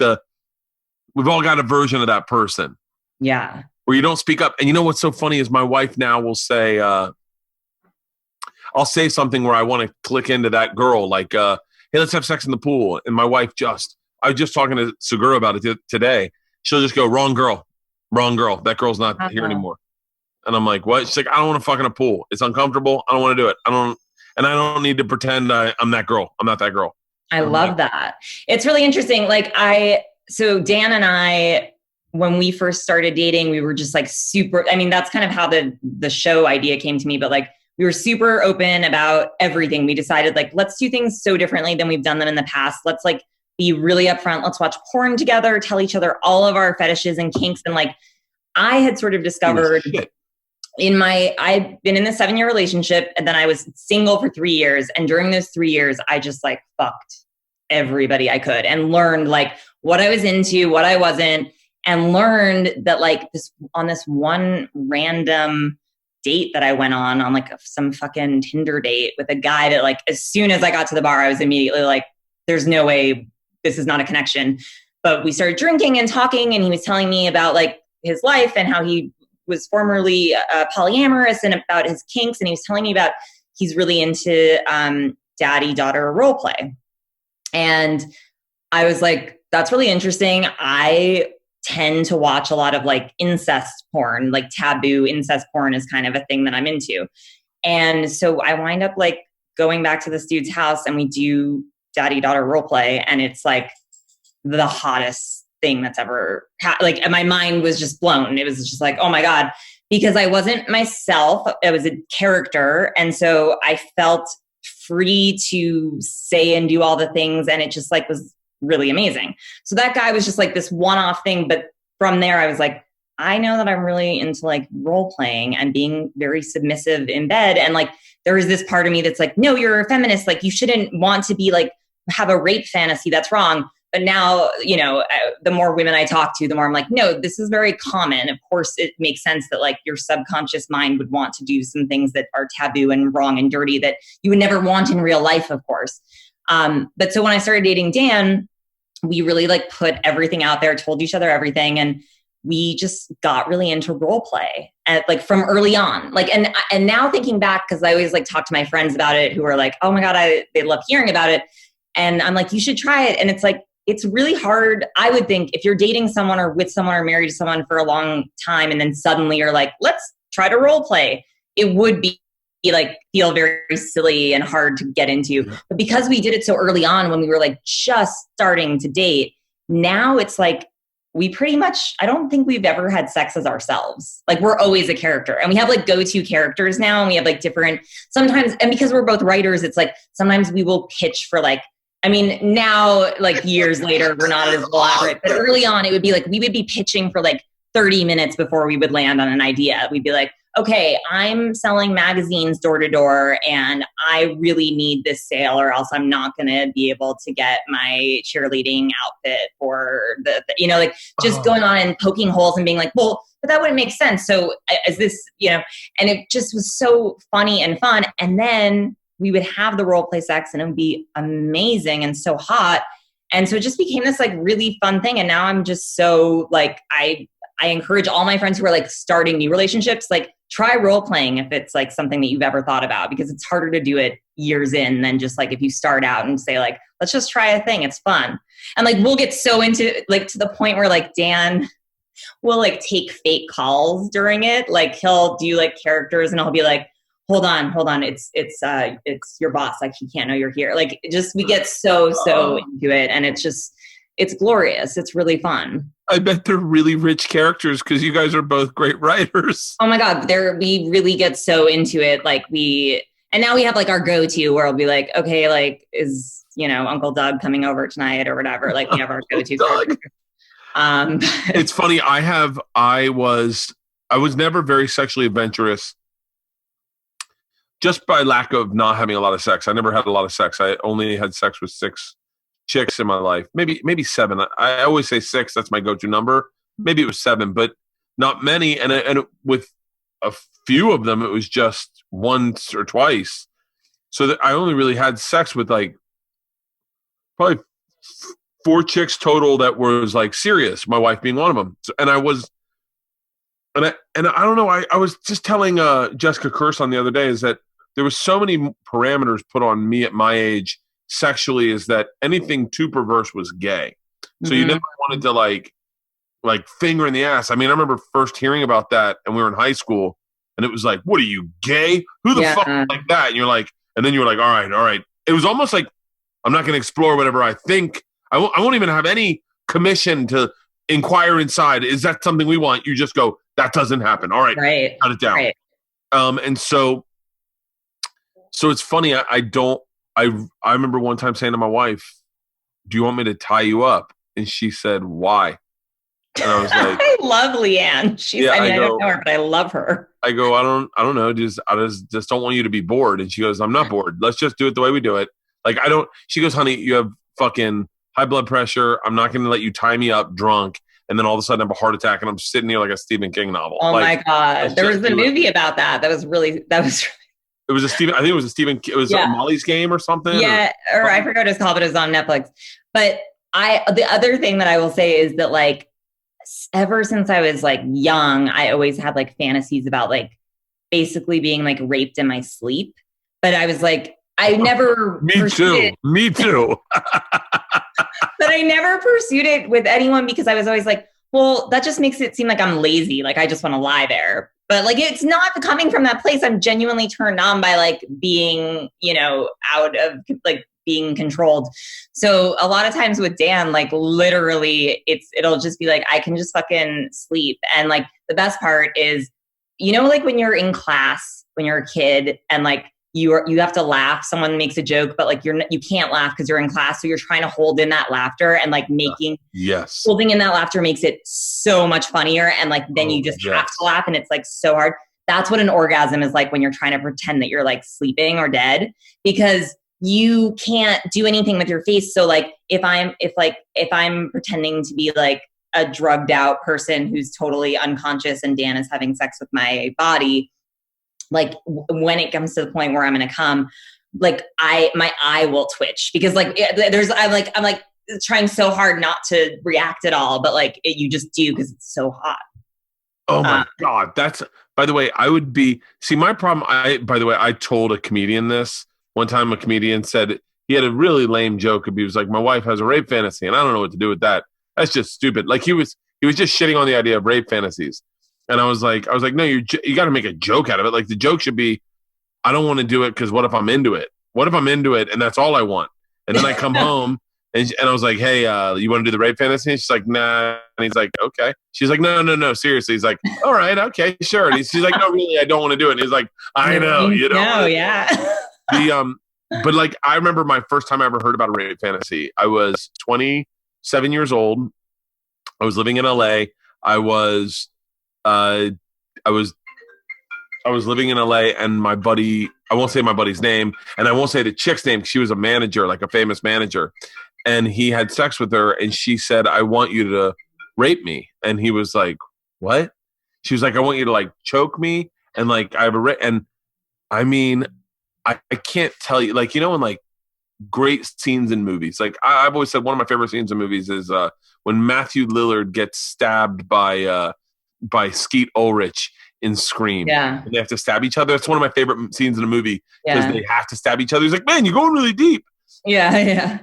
we've all got a version of that person. Yeah. Where you don't speak up. And you know what's so funny is my wife now will say, I'll say something where I want to click into that girl, like, hey, let's have sex in the pool. And my wife I was just talking to Segura about it today. She'll just go, wrong girl. That girl's not here anymore. And I'm like, what? She's like, I don't want to fuck in a pool. It's uncomfortable. I don't want to do it. I don't need to pretend I'm that girl. I'm not that girl. I love that. It's really interesting. Like so Dan and I, when we first started dating, we were just like super, I mean, that's kind of how the show idea came to me, but like we were super open about everything. We decided like, let's do things so differently than we've done them in the past. Let's like be really upfront. Let's watch porn together, tell each other all of our fetishes and kinks. And like, I had sort of discovered I've been in a 7-year relationship, and then I was single for 3 years. And during those 3 years, I just like fucked everybody I could and learned like what I was into, what I wasn't, and learned that like on this one random date that I went on like some fucking Tinder date with a guy that like, as soon as I got to the bar, I was immediately like, there's no way this is not a connection. But we started drinking and talking, and he was telling me about like his life and how he was formerly polyamorous and about his kinks. And he was telling me about, he's really into daddy-daughter role play. And I was like, that's really interesting. I tend to watch a lot of like incest porn, like taboo incest porn is kind of a thing that I'm into. And so I wind up like going back to this dude's house, and we do daddy-daughter role play. And it's like the hottest thing that's ever like, and my mind was just blown. It was just like, oh my God, because I wasn't myself. I was a character. And so I felt free to say and do all the things. And it just like was really amazing. So that guy was just like this one-off thing. But from there, I was like, I know that I'm really into like role playing and being very submissive in bed. And like, there is this part of me that's like, no, you're a feminist. Like you shouldn't want to be like, have a rape fantasy. That's wrong. But now, you know, the more women I talk to, the more I'm like, no, this is very common. Of course, it makes sense that like your subconscious mind would want to do some things that are taboo and wrong and dirty that you would never want in real life, of course. But so when I started dating Dan, we really like put everything out there, told each other everything. And we just got really into role play like from early on. Like, and now thinking back, cause I always like talk to my friends about it who are like, oh my God, they love hearing about it. And I'm like, you should try it. And it's like, it's really hard. I would think if you're dating someone or with someone or married to someone for a long time, and then suddenly you're like, let's try to role play, it would be like feel very silly and hard to get into. But because we did it so early on when we were like just starting to date, now it's like we pretty much, I don't think we've ever had sex as ourselves. Like we're always a character, and we have like go-to characters now, and we have like different sometimes. And because we're both writers, it's like sometimes we will pitch for like, I mean, now, like years later, we're not as elaborate, but early on, it would be like, we would be pitching for like 30 minutes before we would land on an idea. We'd be like, okay, I'm selling magazines door to door, and I really need this sale, or else I'm not going to be able to get my cheerleading outfit for the you know, like just going on and poking holes and being like, well, but that wouldn't make sense. So is this, you know, and it just was so funny and fun. And then we would have the role play sex, and it would be amazing and so hot. And so it just became this like really fun thing. And now I'm just so like, I encourage all my friends who are like starting new relationships, like try role playing if it's like something that you've ever thought about, because it's harder to do it years in than just like if you start out and say like, let's just try a thing. It's fun. And like, we'll get so into like to the point where like Dan will like take fake calls during it. Like he'll do like characters and I'll be like, hold on. It's your boss. Like he can't know you're here. Like just, we get so into it, and it's glorious. It's really fun. I bet they're really rich characters because you guys are both great writers. Oh my God. We really get so into it. Like and now we have like our go-to where I'll be like, okay, like is, Uncle Doug coming over tonight or whatever. Like we have our go-to character. It's funny. I was never very sexually adventurous, just by lack of not having a lot of sex. I never had a lot of sex. I only had sex with 6 chicks in my life. Maybe 7. I always say 6. That's my go-to number. Maybe it was 7, but not many. And with a few of them, it was just once or twice. So that I only really had sex with like probably 4 chicks total that was like serious. My wife being one of them. And I don't know. I was just telling Jessica Kirson the other day is that there was so many parameters put on me at my age sexually, is that anything too perverse was gay. So you never wanted to like finger in the ass. I mean, I remember first hearing about that, and we were in high school, and it was like, what are you, gay? Who the fuck like that? And you're like, and then you were like, all right. It was almost like, I'm not going to explore whatever I think. I won't even have any commission to inquire inside. Is that something we want? You just go, that doesn't happen. All right. Cut it down. Right. And so it's funny. I remember one time saying to my wife, do you want me to tie you up? And she said, why? And I was like, I love Leanne. I don't know her, but I love her. I go, I don't know. I just don't want you to be bored. And she goes, I'm not bored. Let's just do it the way we do it. Like, she goes, honey, you have fucking high blood pressure. I'm not going to let you tie me up drunk. And then all of a sudden I have a heart attack and I'm sitting here like a Stephen King novel. Oh my God. There was a movie about that. It was Molly's Game or something. Yeah. Or I forgot what it's called, but it was on Netflix. But the other thing that I will say is that like, ever since I was like young, I always had like fantasies about like basically being like raped in my sleep. But I was like, I never. Me too. But I never pursued it with anyone because I was always like, well, that just makes it seem like I'm lazy. Like I just want to lie there. But like, it's not coming from that place. I'm genuinely turned on by like being, out of like being controlled. So a lot of times with Dan, like literally it'll just be like, I can just fucking sleep. And like the best part is, like when you're in class, when you're a kid and like, you have to laugh. Someone makes a joke, but like you can't laugh because you're in class. So you're trying to hold in that laughter and like holding in that laughter makes it so much funnier. And like, then you just have to laugh and it's like so hard. That's what an orgasm is like when you're trying to pretend that you're like sleeping or dead, because you can't do anything with your face. So like, if I'm pretending to be like a drugged out person who's totally unconscious and Dan is having sex with my body, like when it comes to the point where I'm going to come, like my eye will twitch because like I'm like trying so hard not to react at all, but like you just do because it's so hot. Oh my God. That's, by the way, my problem. I told a comedian this one time. A comedian said he had a really lame joke. He was like, my wife has a rape fantasy and I don't know what to do with that. That's just stupid. Like he was just shitting on the idea of rape fantasies. And I was like, no, you got to make a joke out of it. Like the joke should be, I don't want to do it because what if I'm into it? What if I'm into it and that's all I want? And then I come home and I was like, hey, you want to do the rape fantasy? And she's like, nah. And he's like, okay. She's like, no, seriously. He's like, all right, okay, sure. And she's like, no, really, I don't want to do it. And he's like, I know, you don't. No, yeah. But like, I remember my first time I ever heard about a rape fantasy. I was 27 years old. I was living in LA. I was living in LA and my buddy, I won't say my buddy's name and I won't say the chick's name because she was a manager, like a famous manager. And he had sex with her and she said, I want you to rape me. And he was like, what? She was like, I want you to like choke me. And like, I have and I mean, I can't tell you, like, in like great scenes in movies. Like I've always said one of my favorite scenes in movies is when Matthew Lillard gets stabbed by Skeet Ulrich in Scream. Yeah. And they have to stab each other. That's one of my favorite scenes in the movie because Yeah. they have to stab each other. He's like, man, you're going really deep. Yeah.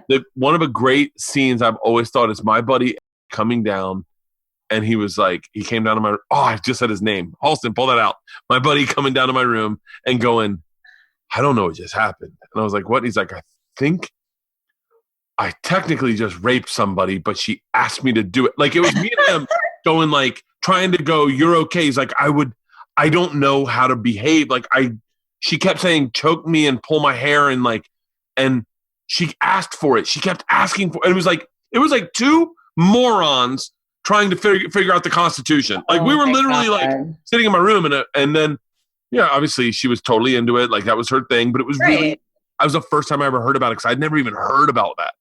Yeah. One of the great scenes I've always thought is my buddy coming down, and he was like, he came down to my, I just said his name. Halston, pull that out. My buddy coming down to my room and going, I don't know what just happened. And I was like, what? And he's like, I think I technically just raped somebody, but she asked me to do it. Like, it was me and him going, like, trying to go, you're okay. He's like, I don't know how to behave. Like, she kept saying, choke me and pull my hair. And she asked for it. She kept asking for it. It was like two morons trying to figure out the Constitution. Like, we were literally like sitting in my room and then, yeah, obviously she was totally into it. Like, that was her thing, but it was really, that was the first time I ever heard about it because I'd never even heard about that.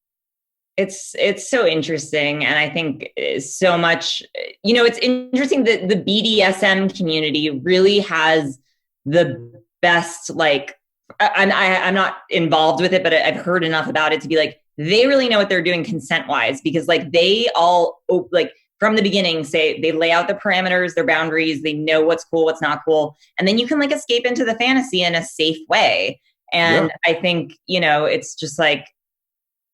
It's so interesting. And I think so much, it's interesting that the BDSM community really has the best, like, I'm not involved with it, but I've heard enough about it to be like, they really know what they're doing consent wise, because like they all like from the beginning say they lay out the parameters, their boundaries, they know what's cool, what's not cool. And then you can like escape into the fantasy in a safe way. And I think, it's just like,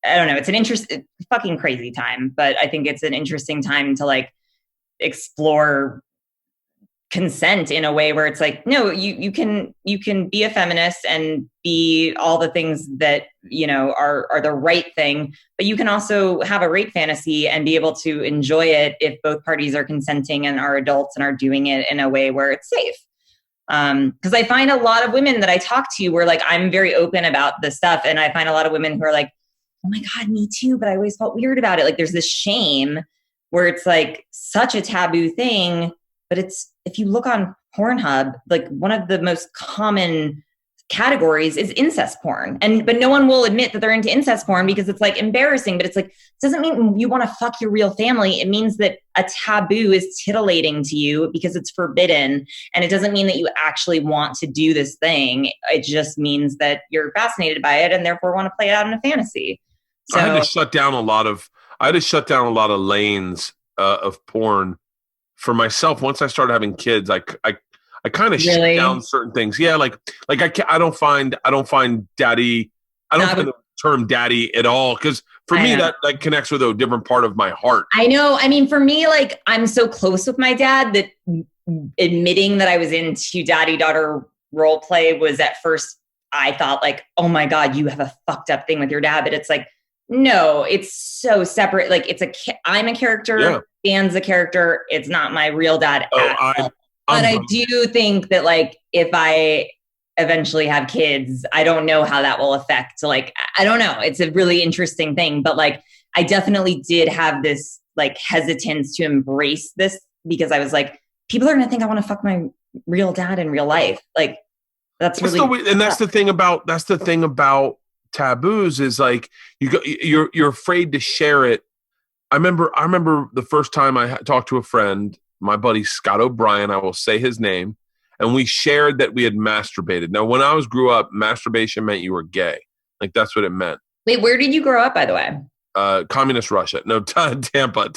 I don't know, it's an fucking crazy time, but I think it's an interesting time to like explore consent in a way where it's like, no, you can be a feminist and be all the things that, are the right thing, but you can also have a rape fantasy and be able to enjoy it if both parties are consenting and are adults and are doing it in a way where it's safe. Because I find a lot of women that I talk to where like, I'm very open about this stuff. And I find a lot of women who are like, oh my God, me too. But I always felt weird about it. Like there's this shame where it's like such a taboo thing, but if you look on Pornhub, like one of the most common categories is incest porn. But no one will admit that they're into incest porn because it's like embarrassing, but it's like, it doesn't mean you want to fuck your real family. It means that a taboo is titillating to you because it's forbidden. And it doesn't mean that you actually want to do this thing. It just means that you're fascinated by it and therefore want to play it out in a fantasy. So, I had to shut down a lot of lanes of porn for myself. Once I started having kids, I kind of shut down certain things. Yeah, like I don't find daddy. I don't find the term daddy at all because for me that connects with a different part of my heart. I know. I mean, for me, like I'm so close with my dad that admitting that I was into daddy-daughter role play was at first I thought like, oh my God, you have a fucked up thing with your dad. But it's like, no, it's so separate. Like I'm a character, Dan's a character. It's not my real dad. But I do think that like, if I eventually have kids, I don't know how that will affect. Like, I don't know. It's a really interesting thing, but like, I definitely did have this like hesitance to embrace this because I was like, people are going to think I want to fuck my real dad in real life. Like that's the thing about taboos is like you're afraid to share it. I remember the first time I talked to a friend, my buddy Scott O'Brien, I will say his name, and we shared that we had masturbated. Now, when I grew up, masturbation meant you were gay. Like that's what it meant. Wait, where did you grow up, by the way? Communist Russia. No, Tampa,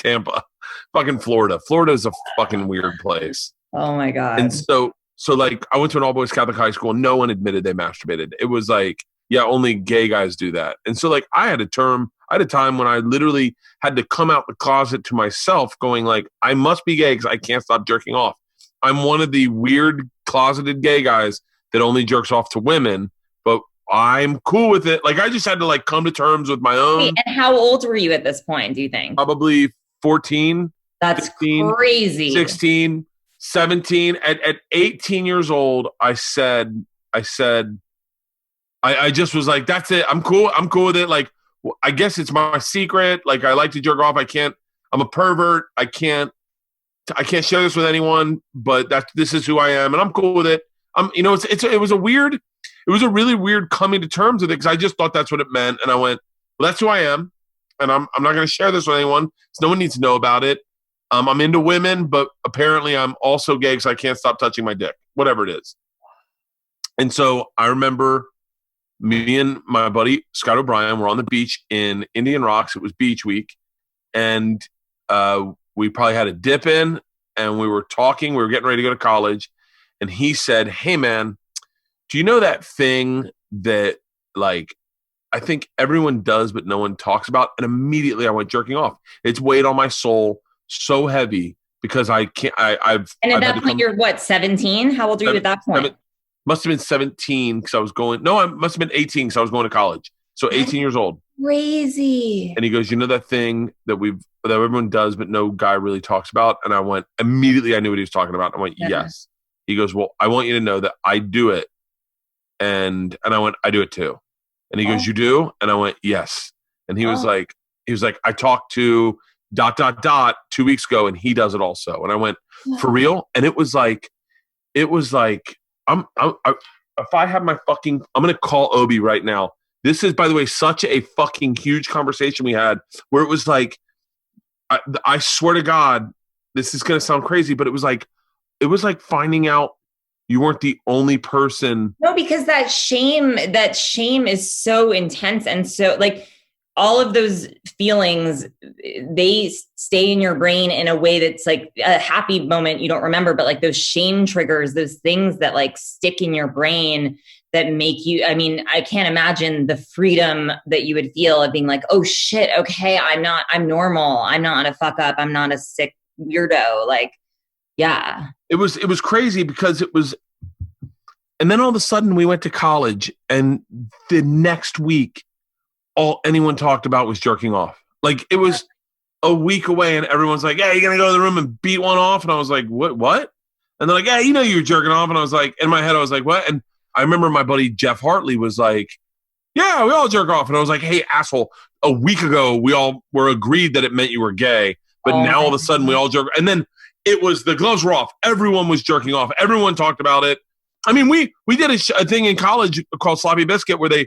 fucking Florida. Florida is a fucking weird place. Oh my God. And so like I went to an all boys Catholic high school and no one admitted they masturbated. It was like, yeah, only gay guys do that. And so like I had a time when I literally had to come out the closet to myself going like, I must be gay because I can't stop jerking off. I'm one of the weird closeted gay guys that only jerks off to women, but I'm cool with it. Like I just had to like come to terms with my own. Wait, and how old were you at this point, do you think? Probably 14. That's 15, crazy. 16, 17. At 18 years old, I just was like, that's it. I'm cool with it. Like, I guess it's my secret. Like, I like to jerk off. I'm a pervert. I can't share this with anyone, but this is who I am. And I'm cool with it. It was a really weird coming to terms with it. Cause I just thought that's what it meant. And I went, well, that's who I am. And I'm not going to share this with anyone. So no one needs to know about it. I'm into women, but apparently I'm also gay. Cause I can't stop touching my dick, whatever it is. And so I remember me and my buddy Scott O'Brien were on the beach in Indian Rocks. It was beach week. And we probably had a dip in and we were talking. We were getting ready to go to college. And he said, hey, man, do you know that thing that, like, I think everyone does, but no one talks about? And immediately I went jerking off. It's weighed on my soul so heavy because I can't, And at that point, you're what, 17? How old are you at that point? Must have been 17 because I was going, no, I must have been 18 because I was going to college. So 18 years old. Crazy. And he goes, you know that thing that everyone does, but no guy really talks about? And I went, immediately I knew what he was talking about. I went, yes. He goes, well, I want you to know that I do it. And I went, I do it too. And he goes, you do? And I went, yes. And he was like, I talked to ... 2 weeks ago and he does it also. And I went, for real? And it was like, if I have my fucking, I'm going to call Obi right now. This is, by the way, such a fucking huge conversation we had where it was like, I swear to God, this is going to sound crazy, but it was like finding out you weren't the only person. No, because that shame is so intense. And so like all of those feelings, they stay in your brain in a way that's like a happy moment you don't remember, but like those shame triggers, those things that like stick in your brain that make you, I mean, I can't imagine the freedom that you would feel of being like, oh shit, okay, I'm normal. I'm not a fuck up. I'm not a sick weirdo. Like, yeah. It was crazy because it was, and then all of a sudden we went to college and the next week, all anyone talked about was jerking off. Like it was a week away and everyone's like, yeah, you're going to go to the room and beat one off. And I was like, what? And they're like, yeah, you know, you were jerking off. And I was like, in my head, I was like, what? And I remember my buddy Jeff Hartley was like, yeah, we all jerk off. And I was like, hey, asshole, a week ago, we all were agreed that it meant you were gay. But now all of a sudden we all jerk. And then it was, the gloves were off. Everyone was jerking off. Everyone talked about it. I mean, we did a thing in college called Sloppy Biscuit where they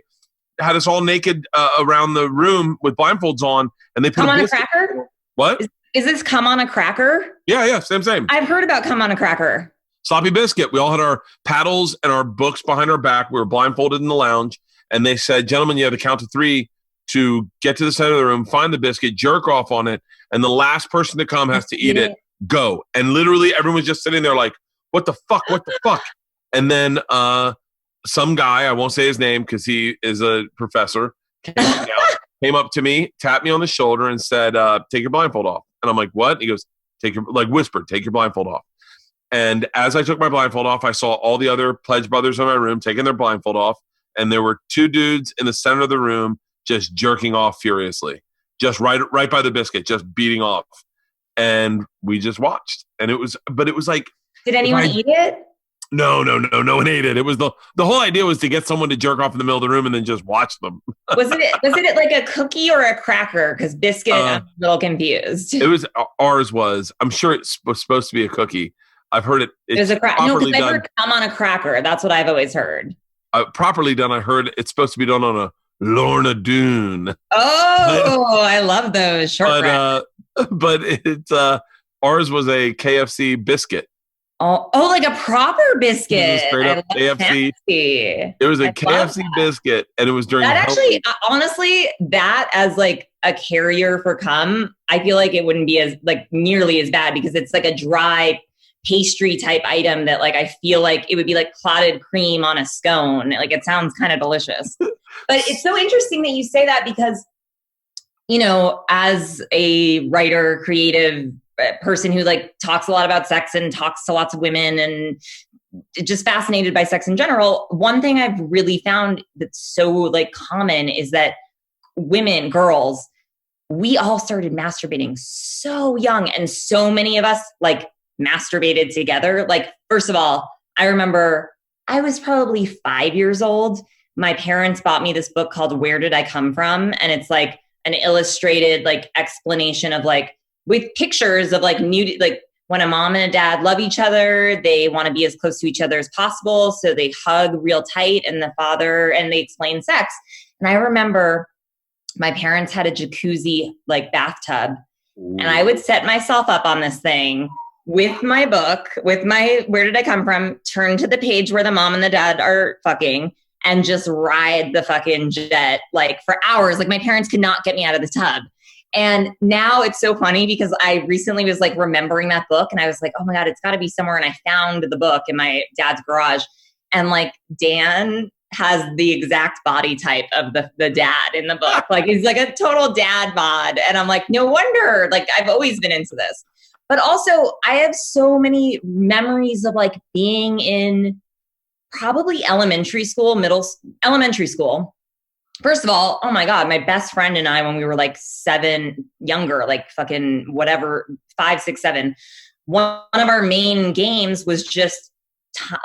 had us all naked around the room with blindfolds on, and they put Come on a cracker? What? Is this Come on a Cracker? Yeah, same. I've heard about Come on a Cracker. Sloppy Biscuit. We all had our paddles and our books behind our back. We were blindfolded in the lounge, and they said, gentlemen, you have to count to 3 to get to the center of the room, find the biscuit, jerk off on it, and the last person to come has to eat it. Go. And literally everyone's just sitting there like, what the fuck? And then some guy, I won't say his name because he is a professor, came up to me, tapped me on the shoulder and said, take your blindfold off. And I'm like, what? And he goes, whispered, take your blindfold off. And as I took my blindfold off, I saw all the other pledge brothers in my room taking their blindfold off. And there were 2 dudes in the center of the room just jerking off furiously, just right by the biscuit, just beating off. And we just watched. And it was like, did anyone eat it? No one ate it. It was the whole idea was to get someone to jerk off in the middle of the room and then just watch them. Was it like a cookie or a cracker? Because biscuit, I'm a little confused. Ours was. I'm sure it was supposed to be a cookie. I've heard it. There's a cracker. No, because I've heard come on a cracker. That's what I've always heard. Properly done. I heard it's supposed to be done on a Lorna Doone. Oh, I love those short but it's ours was a KFC biscuit. Oh, like a proper biscuit. Straight up KFC. It was a KFC biscuit, and it was during that. Actually, honestly, that as like a carrier for cum, I feel like it wouldn't be as like nearly as bad because it's like a dry pastry type item that like I feel like it would be like clotted cream on a scone. Like it sounds kind of delicious. But it's so interesting that you say that because, you know, as a writer, creative person who like talks a lot about sex and talks to lots of women and just fascinated by sex in general, one thing I've really found that's so like common is that women, girls, we all started masturbating so young, and so many of us like masturbated together. Like, first of all, I remember I was probably 5 years old. My parents bought me this book called Where Did I Come From? And it's like an illustrated like explanation of like with pictures of like nude, like when a mom and a dad love each other, they want to be as close to each other as possible. So they hug real tight, and the father, and they explain sex. And I remember my parents had a jacuzzi like bathtub. Ooh. And I would set myself up on this thing with my book, with my Where Did I Come From, turn to the page where the mom and the dad are fucking, and just ride the fucking jet like for hours. Like my parents could not get me out of the tub. And now it's so funny because I recently was like remembering that book and I was like, oh my God, it's got to be somewhere. And I found the book in my dad's garage. And like Dan has the exact body type of the dad in the book. Like he's like a total dad bod. And I'm like, no wonder, like I've always been into this. But also I have so many memories of like being in probably elementary school. First of all, oh my God, my best friend and I, when we were like 7, younger, like fucking whatever, 5, 6, 7, one of our main games was just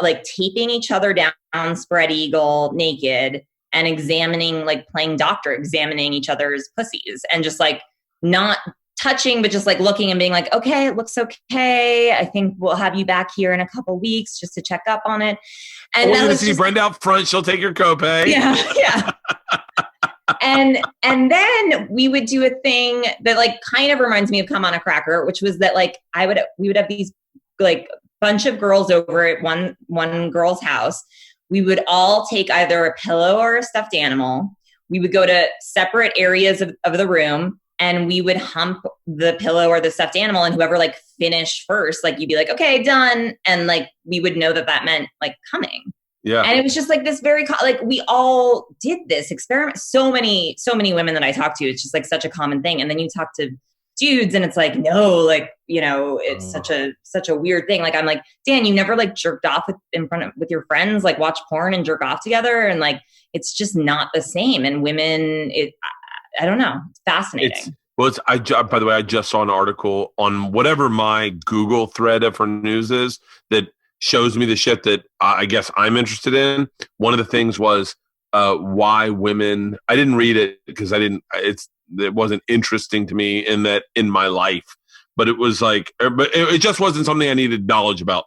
like taping each other down, spread eagle, naked, and examining, like playing doctor, examining each other's pussies and just like not touching, but just like looking and being like, okay, it looks okay. I think we'll have you back here in a couple weeks just to check up on it. And we're going to see Brenda out front. She'll take your copay. Yeah. And then we would do a thing that like kind of reminds me of Come on a Cracker, which was that like we would have these like bunch of girls over at one girl's house. We would all take either a pillow or a stuffed animal. We would go to separate areas of the room and we would hump the pillow or the stuffed animal, and whoever like finished first, like you'd be like, okay, done. And like, we would know that meant like coming. Yeah. And it was just like this very, like we all did this experiment. So many women that I talk to, it's just like such a common thing. And then you talk to dudes and it's like, no, like, you know, it's such a weird thing. Like, I'm like, Dan, you never like jerked off with your friends, like watch porn and jerk off together. And like, it's just not the same. And women, I don't know. It's fascinating. By the way, I just saw an article on whatever my Google thread for news is that shows me the shit that I guess I'm interested in. One of the things was why women. I didn't read it because it wasn't interesting to me in my life. But it was like, but it just wasn't something I needed knowledge about.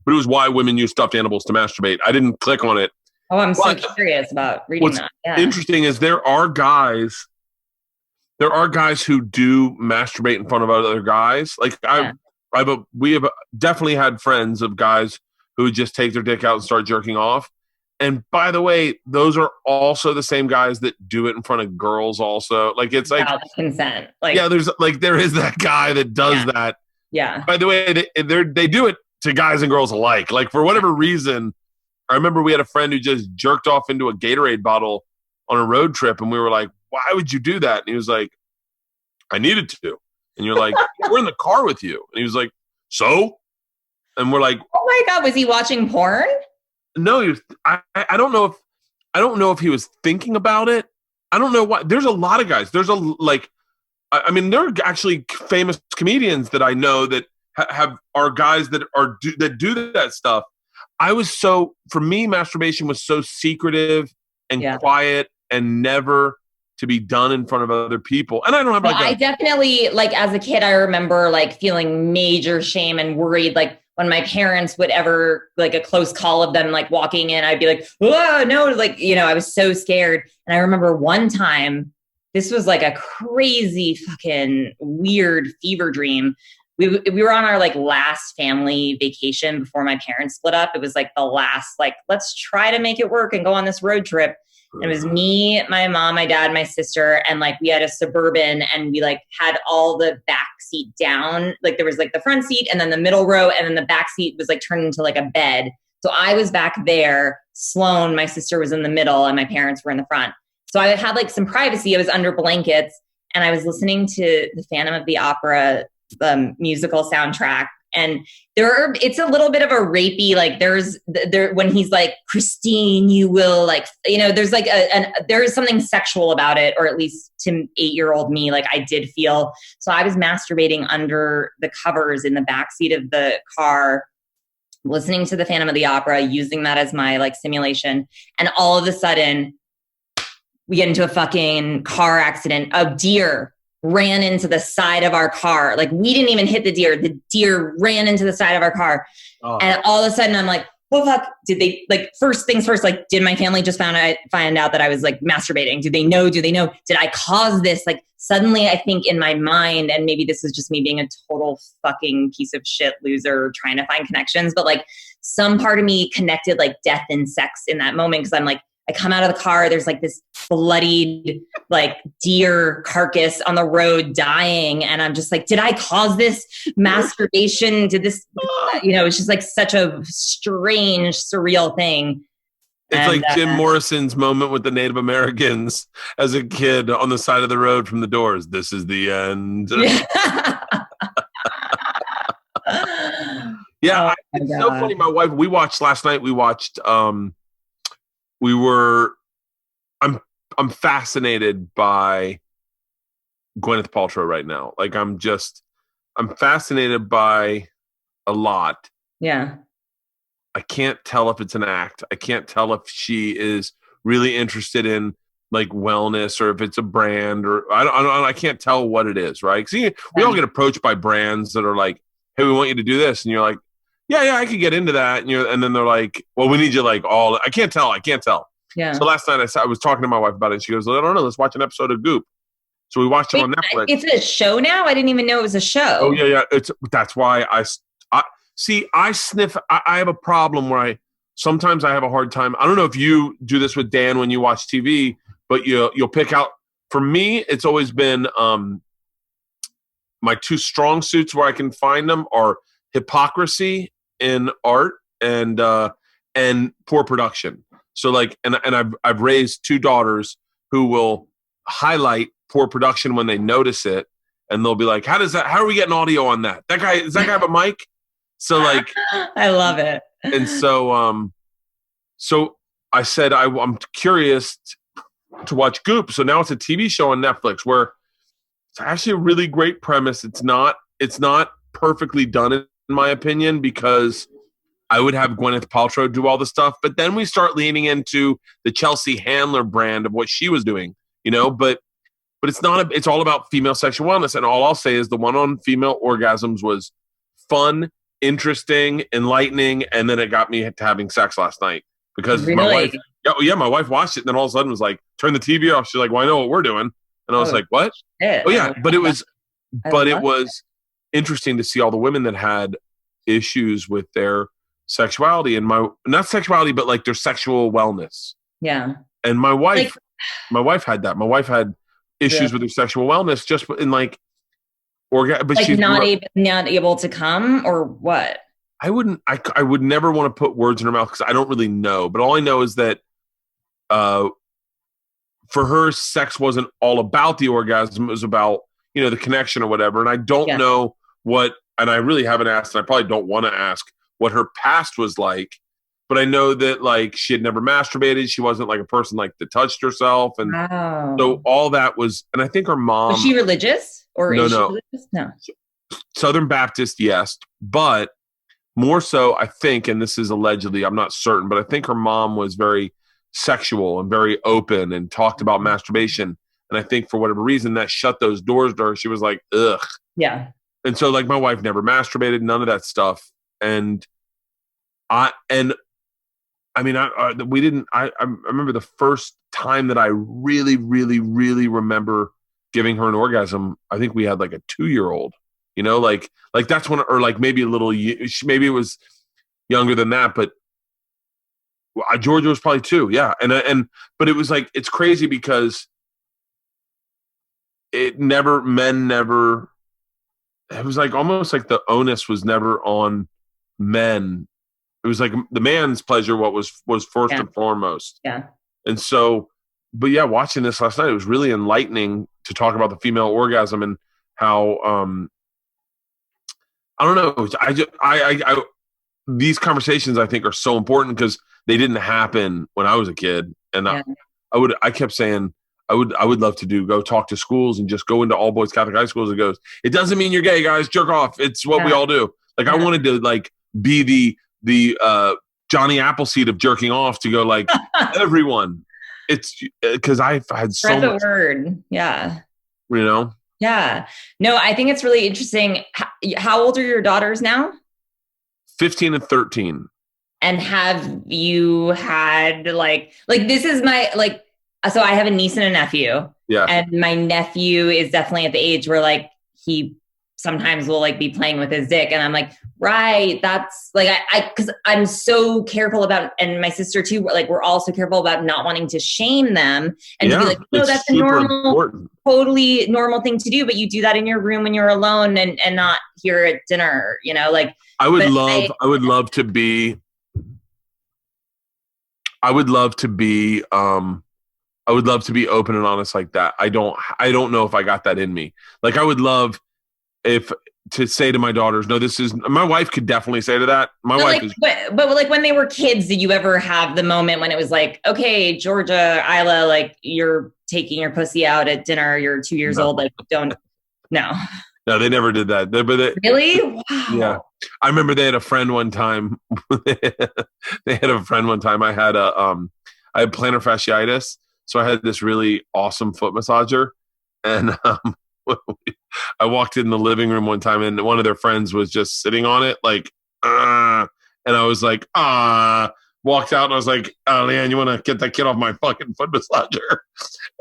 But it was why women use stuffed animals to masturbate. I didn't click on it. Oh, I'm so curious about reading that. Yeah. Interesting is there are guys who do masturbate in front of other guys. Like we have definitely had friends of guys who just take their dick out and start jerking off. And by the way, those are also the same guys that do it in front of girls also. Like it's like consent. Like, yeah, there is that guy that does that. Yeah. By the way, they do it to guys and girls alike. Like for whatever reason, I remember we had a friend who just jerked off into a Gatorade bottle on a road trip, and we were like, "Why would you do that?" And he was like, "I needed to." And you're like, "We're in the car with you." And he was like, "So?" And we're like, "Oh my God, was he watching porn?" No, he was. I don't know if he was thinking about it. I don't know why. There's a lot of guys. There's I mean, there are actually famous comedians that I know that are guys that do that stuff. For me, masturbation was so secretive and quiet and never to be done in front of other people. And I don't have I definitely, like as a kid, I remember like feeling major shame and worried, like when my parents would ever, like a close call of them, like walking in, I'd be like, oh no, like, you know, I was so scared. And I remember one time, this was like a crazy fucking weird fever dream. We were on our like last family vacation before my parents split up. It was like the last, like, let's try to make it work and go on this road trip. And it was me, my mom, my dad, my sister, and like we had a Suburban, and we like had all the back seat down. Like there was like the front seat and then the middle row, and then the back seat was like turned into like a bed. So I was back there. Sloan, my sister, was in the middle, and my parents were in the front. So I had like some privacy. I was under blankets, and I was listening to the Phantom of the Opera musical soundtrack. And it's a little bit of a rapey, like when he's like, Christine, you will, like, you know, there's like there is something sexual about it, or at least to 8-year-old me, like I did feel. So I was masturbating under the covers in the backseat of the car, listening to the Phantom of the Opera, using that as my like simulation. And all of a sudden we get into a fucking car accident. A deer ran into the side of our car. Like we didn't even hit the deer. The deer ran into the side of our car. Oh. And all of a sudden I'm like, well, fuck, did they, like, first things first, like, did my family just find out that I was like masturbating? Do they know? Did I cause this? Like suddenly I think in my mind, and maybe this is just me being a total fucking piece of shit loser trying to find connections, but like some part of me connected like death and sex in that moment. Cause I'm like, I come out of the car, there's like this bloodied like deer carcass on the road dying. And I'm just like, did I cause this masturbation? Did this, it's just like such a strange, surreal thing. It's like Jim Morrison's moment with the Native Americans as a kid on the side of the road from the Doors. This is the end. Yeah, it's so funny. My wife, we watched last night. I'm fascinated by Gwyneth Paltrow right now. Like I'm fascinated by a lot. Yeah. I can't tell if it's an act. I can't tell if she is really interested in like wellness or if it's a brand or I can't tell what it is. Right. Cause we all get approached by brands that are like, hey, we want you to do this. And you're like, yeah, I could get into that. And then they're like, well, we need you like I can't tell. Yeah. So last night I was talking to my wife about it. And she goes, I don't know. Let's watch an episode of Goop. So we watched it on Netflix. It's a show now? I didn't even know it was a show. Oh yeah. That's why I sniff. I have a problem where sometimes I have a hard time. I don't know if you do this with Dan when you watch TV, but you'll pick out. For me, it's always been my two strong suits where I can find them are hypocrisy in art and poor production. So like, and I've raised two daughters who will highlight poor production when they notice it, and they'll be like, "How are we getting audio on that? Does that guy have a mic?" So like, I love it. And so I said I'm curious to watch Goop. So now it's a TV show on Netflix where it's actually a really great premise. It's not perfectly done in my opinion because I would have Gwyneth Paltrow do all the stuff, but then we start leaning into the Chelsea Handler brand of what she was doing, but it's all about female sexual wellness. And all I'll say is the one on female orgasms was fun, interesting, enlightening, and then it got me to having sex last night because my wife watched it and then all of a sudden was like, turn the TV off. She's like, well, I know what we're doing. And I was like, what? Oh yeah. But it was interesting to see all the women that had issues with their sexuality and not sexuality, but like their sexual wellness. Yeah. And my wife had that. My wife had issues with her sexual wellness just in like, but like she's not able to come or what? I would never want to put words in her mouth because I don't really know. But all I know is that for her, sex wasn't all about the orgasm. It was about, the connection or whatever. And I don't know and I really haven't asked, and I probably don't want to ask what her past was like. But I know that like she had never masturbated. She wasn't like a person like that touched herself. And so all that was, and I think her mom. Was she religious? Or no. Religious? No. Southern Baptist, yes. But more so, I think, and this is allegedly, I'm not certain, but I think her mom was very sexual and very open and talked about masturbation. And I think for whatever reason that shut those doors to her. She was like, ugh. Yeah. And so like my wife never masturbated, none of that stuff. And I remember the first time that I really, really, really remember giving her an orgasm. I think we had like a 2-year-old, like that's when, or like maybe maybe it was younger than that, but Georgia was probably 2. Yeah. But it was like, it's crazy because it was like almost like the onus was never on men. It was like the man's pleasure, what was first and foremost. Yeah. And so, but yeah, watching this last night, it was really enlightening to talk about the female orgasm and how, I don't know. These conversations I think are so important because they didn't happen when I was a kid. And I kept saying, I would love to go talk to schools and just go into all boys Catholic high schools and goes, it doesn't mean you're gay, guys, jerk off. It's what we all do. Like I wanted to like be the Johnny Appleseed of jerking off to go like everyone. It's because I've had so much. Spread the word. Yeah. Yeah. No, I think it's really interesting. How old are your daughters now? 15 and 13. And have you had like this is my like, so I have a niece and a nephew. Yeah. And my nephew is definitely at the age where like he sometimes will like be playing with his dick. And I'm like, right. That's like, cause I'm so careful about, and my sister too, like we're all so careful about not wanting to shame them and to be like, no, that's a totally normal thing to do. But you do that in your room when you're alone and not here at dinner, you know, like I would love to be open and honest like that. I don't know if I got that in me. Like I would love to say to my daughters, no, my wife could definitely say to that. But like when they were kids, did you ever have the moment when it was like, okay, Georgia, Isla, like you're taking your pussy out at dinner, you're 2 years old, like no, they never did that. Really? Wow. Yeah. I remember they had a friend one time. I had plantar fasciitis. So I had this really awesome foot massager, and I walked in the living room one time, and one of their friends was just sitting on it, like, and I was like, walked out, and I was like, oh, Leanne, you want to get that kid off my fucking foot massager?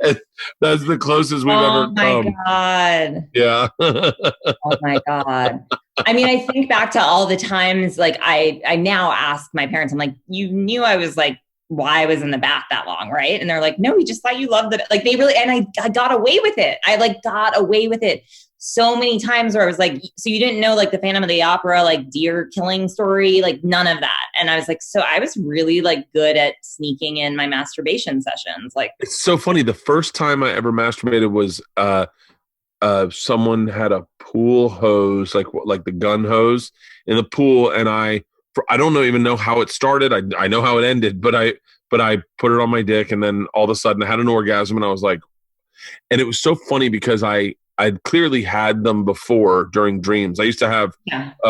And that's the closest we've ever come. Oh my God. Yeah. Oh my God. I mean, I think back to all the times, like I now ask my parents, I'm like, you knew I was like, why I was in the bath that long, right? And they're like, no, we just thought you loved it. Like they really, and I got away with it. I like got away with it so many times where I was like, so you didn't know like the Phantom of the Opera, like deer killing story, like none of that. And I was like, so I was really like good at sneaking in my masturbation sessions. Like it's so funny. The first time I ever masturbated was someone had a pool hose, like the gun hose in the pool, and I don't even know how it started. I know how it ended, but I put it on my dick, and then all of a sudden I had an orgasm, and I was like, and it was so funny because I'd clearly had them before during dreams. I used to have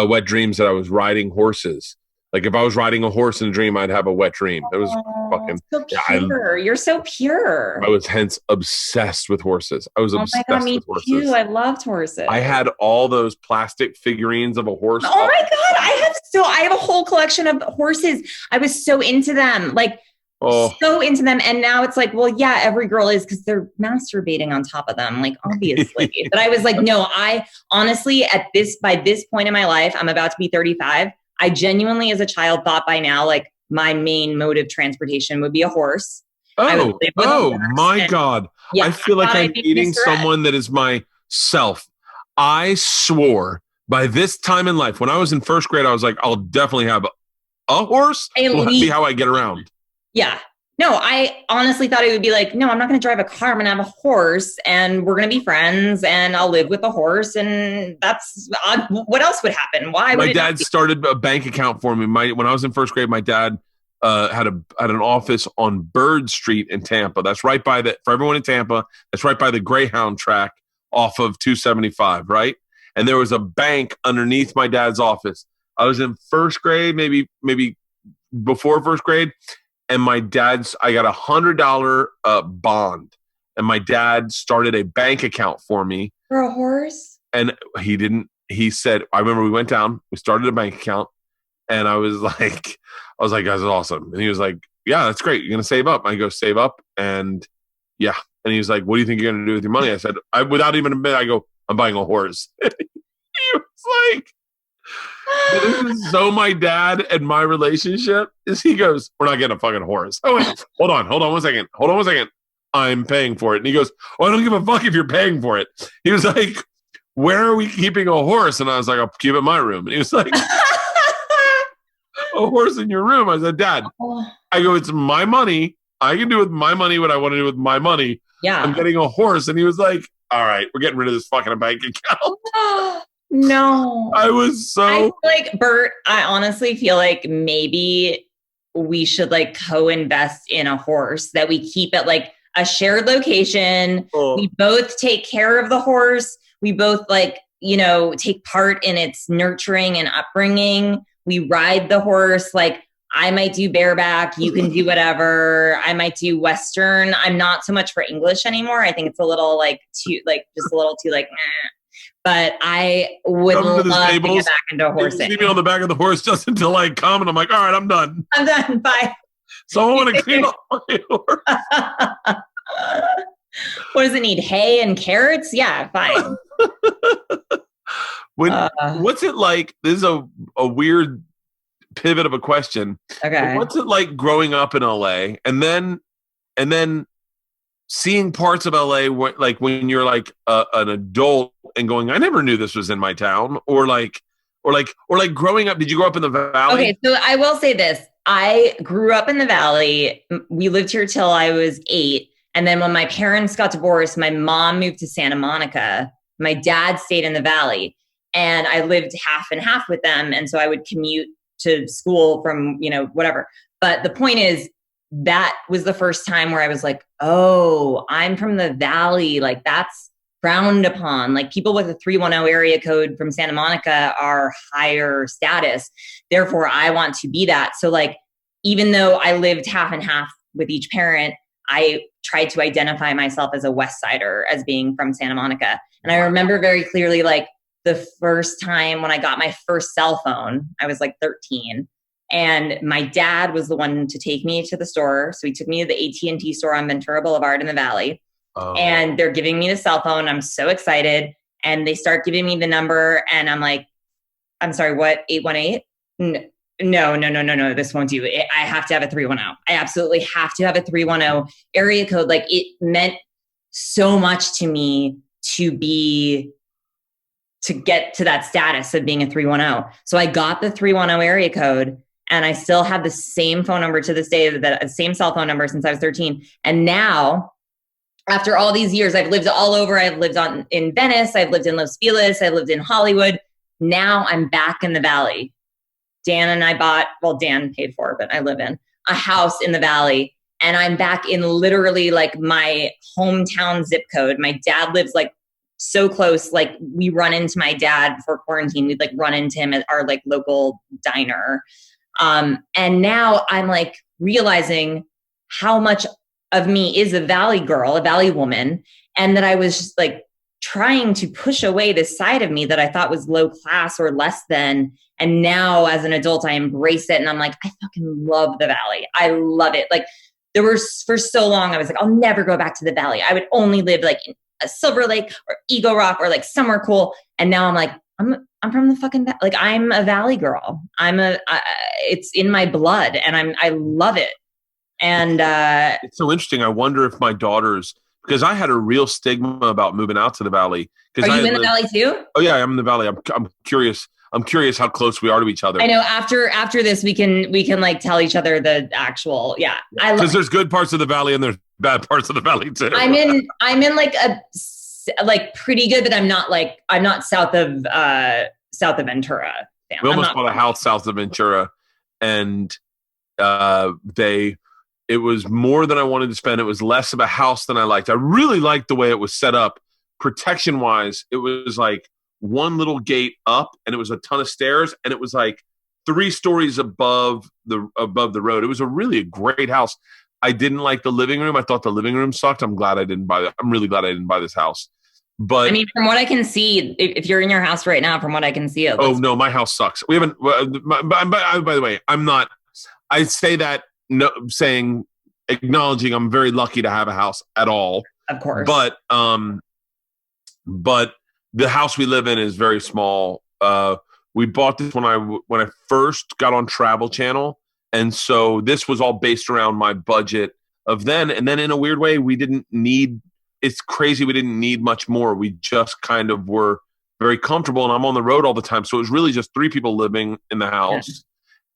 wet dreams that I was riding horses. Like if I was riding a horse in a dream, I'd have a wet dream. It was fucking so pure. You're so pure. I was hence obsessed with horses. I was obsessed with horses. Me too. I loved horses. I had all those plastic figurines of a horse. Oh my God. I have a whole collection of horses. I was so into them. Like so into them. And now it's like, well, yeah, every girl is because they're masturbating on top of them. Like obviously. But I was like, no, I honestly by this point in my life, I'm about to be 35. I genuinely, as a child, thought by now, like my main mode of transportation would be a horse. My God. Yeah, I feel like I'm meeting someone that is myself. I swore by this time in life, when I was in first grade, I was like, I'll definitely have a horse. Will be how I get around. Yeah. No, I honestly thought it would be like, no, I'm not going to drive a car. I'm going to have a horse and we're going to be friends and I'll live with a horse. And that's what else would happen? Why would my dad started a bank account for me. When I was in first grade, my dad had an office on Bird Street in Tampa. That's right by for everyone in Tampa, that's right by the Greyhound track off of 275, right? And there was a bank underneath my dad's office. I was in first grade, maybe before first grade. And I got $100 bond, and my dad started a bank account for me. For a horse? And he said, I remember we went down, we started a bank account, and I was like, that's awesome. And he was like, yeah, that's great. You're going to save up. I go, save up. And yeah. And he was like, what do you think you're going to do with your money? I said, without even a bit, I go, I'm buying a horse. He was like, this is so my dad and my relationship is he goes, we're not getting a fucking horse. Oh, wait, hold on one second. I'm paying for it. And he goes, oh, I don't give a fuck if you're paying for it. He was like, where are we keeping a horse? And I was like, I'll keep it in my room. And he was like, a horse in your room? I said, Dad, I go, it's my money. I can do with my money what I want to do with my money. Yeah. I'm getting a horse. And he was like, all right, we're getting rid of this fucking bank account. No. I was so... I feel like, Bert, I honestly feel like maybe we should like co-invest in a horse that we keep at like a shared location. We both take care of the horse. We both like, take part in its nurturing and upbringing. We ride the horse. Like I might do bareback. You can do whatever. I might do Western. I'm not so much for English anymore. I think it's a little too But I would love to get back into horsing. See me on the back of the horse just until I come, and I'm like, all right, I'm done. I'm done. Bye. So I want to clean up my horse. What does it need? Hay and carrots? Yeah, fine. What's it like? This is a weird pivot of a question. Okay. What's it like growing up in LA and then seeing parts of LA like when you're like an adult and going, I never knew this was in my town, or like growing up. Did you grow up in the Valley? Okay, so I will say this. I grew up in the Valley. We lived here till I was 8. And then when my parents got divorced, my mom moved to Santa Monica. My dad stayed in the Valley. And I lived half and half with them. And so I would commute to school from, whatever. But the point is, that was the first time where I was like, oh, I'm from the Valley. Like, that's frowned upon. Like, people with a 310 area code from Santa Monica are higher status. Therefore, I want to be that. So like, even though I lived half and half with each parent, I tried to identify myself as a West Sider, as being from Santa Monica. And I remember very clearly, like, the first time when I got my first cell phone, I was like 13. And my dad was the one to take me to the store. So he took me to the AT&T store on Ventura Boulevard in the Valley. Oh. And they're giving me the cell phone. I'm so excited. And they start giving me the number. And I'm like, I'm sorry, what? 818? No. This won't do. I have to have a 310. I absolutely have to have a 310 area code. Like, it meant so much to me to get to that status of being a 310. So I got the 310 area code, and I still have the same phone number to this day, the same cell phone number since I was 13. And now, after all these years, I've lived all over. I've lived in Venice. I've lived in Los Feliz. I've lived in Hollywood. Now I'm back in the Valley. Dan and I Dan paid for it, but I live in a house in the Valley. And I'm back in literally like my hometown zip code. My dad lives like so close. Like, we run into my dad before quarantine. We'd like run into him at our like local diner. And now I'm like realizing how much of me is a Valley girl, a Valley woman. And that I was just like trying to push away this side of me that I thought was low class or less than. And now as an adult, I embrace it. And I'm like, I fucking love the Valley. I love it. Like, there was, for so long, I was like, I'll never go back to the Valley. I would only live like in a Silver Lake or Eagle Rock or like somewhere cool. And now I'm like, I'm from the fucking, like, I'm a Valley girl. It's in my blood, and I love it. And it's so interesting. I wonder if my daughters, because I had a real stigma about moving out to the Valley. Are you in the Valley too? Oh yeah, I'm in the Valley. I'm curious. I'm curious how close we are to each other. I know. After this, we can like tell each other the actual. Yeah, because there's good parts of the Valley and there's bad parts of the Valley too. I'm in like like pretty good, but I'm not south of Ventura. Damn, we almost bought a house south of Ventura, and it was more than I wanted to spend. It was less of a house than I liked. I really liked the way it was set up, protection wise. It was like one little gate up, and it was a ton of stairs, and it was like 3 stories above the road. It was a great house. I didn't like the living room. I thought the living room sucked. I'm glad I didn't buy that. I'm really glad I didn't buy this house. But I mean, from what I can see, if you're in your house right now, from what I can see, no, my house sucks. We haven't. By the way, I'm not. I say that acknowledging I'm very lucky to have a house at all. Of course. But the house we live in is very small. We bought this when I first got on Travel Channel, and so this was all based around my budget of then. And then in a weird way, we didn't need. It's crazy. We didn't need much more. We just kind of were very comfortable, and I'm on the road all the time. So it was really just 3 people living in the house,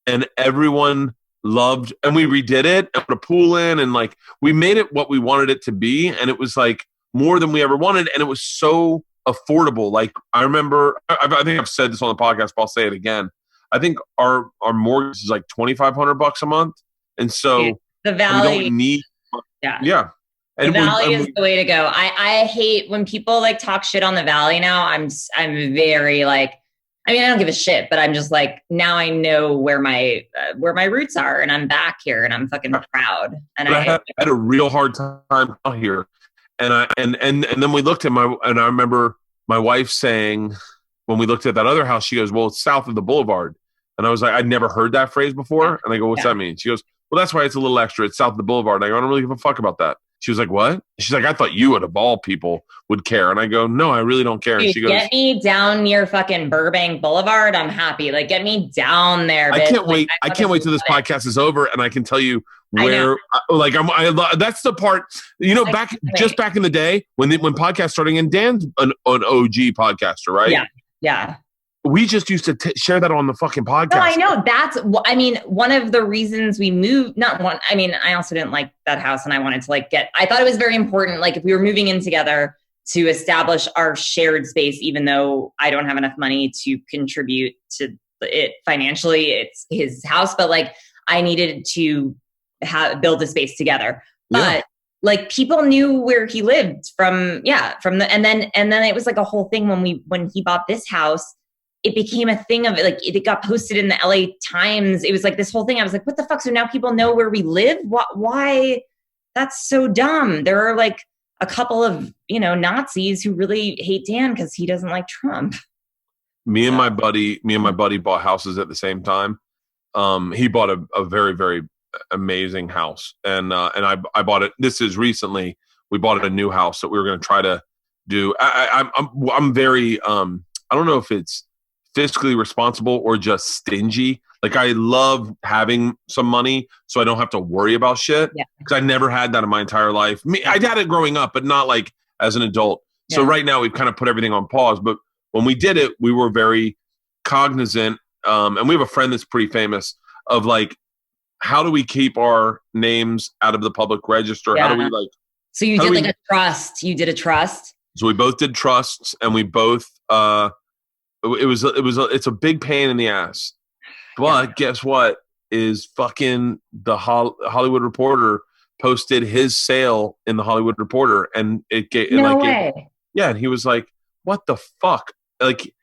and everyone loved, and we redid it and put a pool in, and like, we made it what we wanted it to be. And it was like more than we ever wanted. And it was so affordable. Like, I remember, I think I've said this on the podcast, but I'll say it again. I think our mortgage is like $2,500 a month. And so the Valley, we don't need, yeah. And the Valley is the way to go. I hate when people like talk shit on the Valley now. I'm very like, I mean, I don't give a shit, but I'm just like, now I know where my roots are, and I'm back here, and I'm fucking proud. And I had a real hard time out here, and then we looked at I remember my wife saying, when we looked at that other house, she goes, "Well, it's south of the boulevard," and I was like, I'd never heard that phrase before, and I go, "What's that mean?" She goes, "Well, that's why it's a little extra. It's south of the boulevard." And I go, "I don't really give a fuck about that." She was like, what? She's like, I thought you would, of all people, would care. And I go, no, I really don't care. And Dude, she goes, get me down near fucking Burbank Boulevard. I'm happy. Like, get me down there. I bitch. can't Like, wait. I can't wait till this podcast is over and I can tell you where, that's the part, back in the day when podcasts starting, and Dan's an OG podcaster, right? Yeah. Yeah. We just used to share that on the fucking podcast. No, I know. One of the reasons we moved, I also didn't like that house and I wanted to I thought it was very important. Like if we were moving in together to establish our shared space, even though I don't have enough money to contribute to it financially, it's his house, but like I needed to build a space together. But like people knew where he lived and then it was like a whole thing when he bought this house. It became a thing of it, like it got posted in the LA Times. It was like this whole thing. I was like, what the fuck? So now people know where we live? Why? That's so dumb. There are like a couple of, Nazis who really hate Dan because he doesn't like Trump. Me and my buddy bought houses at the same time. He bought a very, very amazing house. And I bought it. This is recently, we bought a new house that we were going to try to do. I'm very, I don't know if it's fiscally responsible or just stingy. Like I love having some money so I don't have to worry about shit, because I never had that in my entire life. I had it growing up, but not like as an adult. So right now we've kind of put everything on pause, but when we did it, we were very cognizant. And we have a friend that's pretty famous of like, how do we keep our names out of the public register? How do we so you did a trust, you did a trust. So we both did trusts, and we both, it's a big pain in the ass, but guess what? Is fucking the Hollywood Reporter posted his sale in the Hollywood Reporter, and it gave and he was like, "What the fuck?" Like,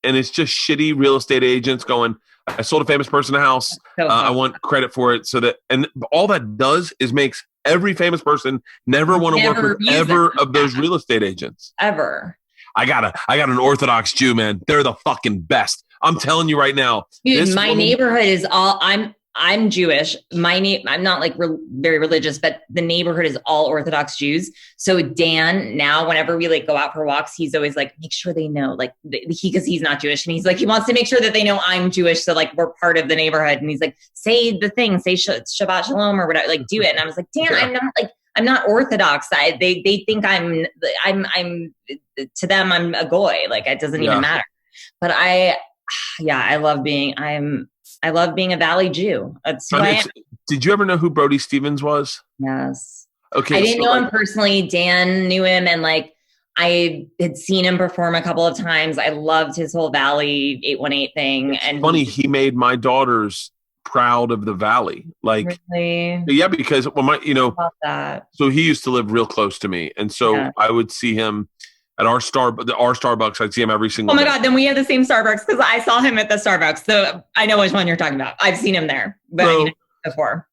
and it's just shitty real estate agents going, "I sold a famous person a house. I want credit for it." So that, and all that does is makes every famous person never want to work with ever of those real estate agents ever. I got an Orthodox Jew, man. They're the fucking best. I'm telling you right now. Dude, my neighborhood is all, I'm Jewish. I'm not like very religious, but the neighborhood is all Orthodox Jews. So Dan, now whenever we like go out for walks, he's always like, make sure they know, like because he's not Jewish, and he's like, he wants to make sure that they know I'm Jewish. So like we're part of the neighborhood, and he's like, say the thing, say Shabbat Shalom or whatever, like do it. And I was like, Dan, I'm not Orthodox. They think I'm to them, I'm a goy. Like it doesn't even matter. But I love being a Valley Jew. That's who I am. Did you ever know who Brody Stevens was? Yes. Okay. I didn't know him personally. Dan knew him, and like I had seen him perform a couple of times. I loved his whole Valley 818 thing. And funny, he made my daughters proud of the Valley. Like, really? Yeah, because when love that. So he used to live real close to me, and so I would see him at our Starbucks. I'd see him every single day. Oh my God, then we have the same Starbucks, because I saw him at the Starbucks. So I know which one you're talking about. I've seen him there before.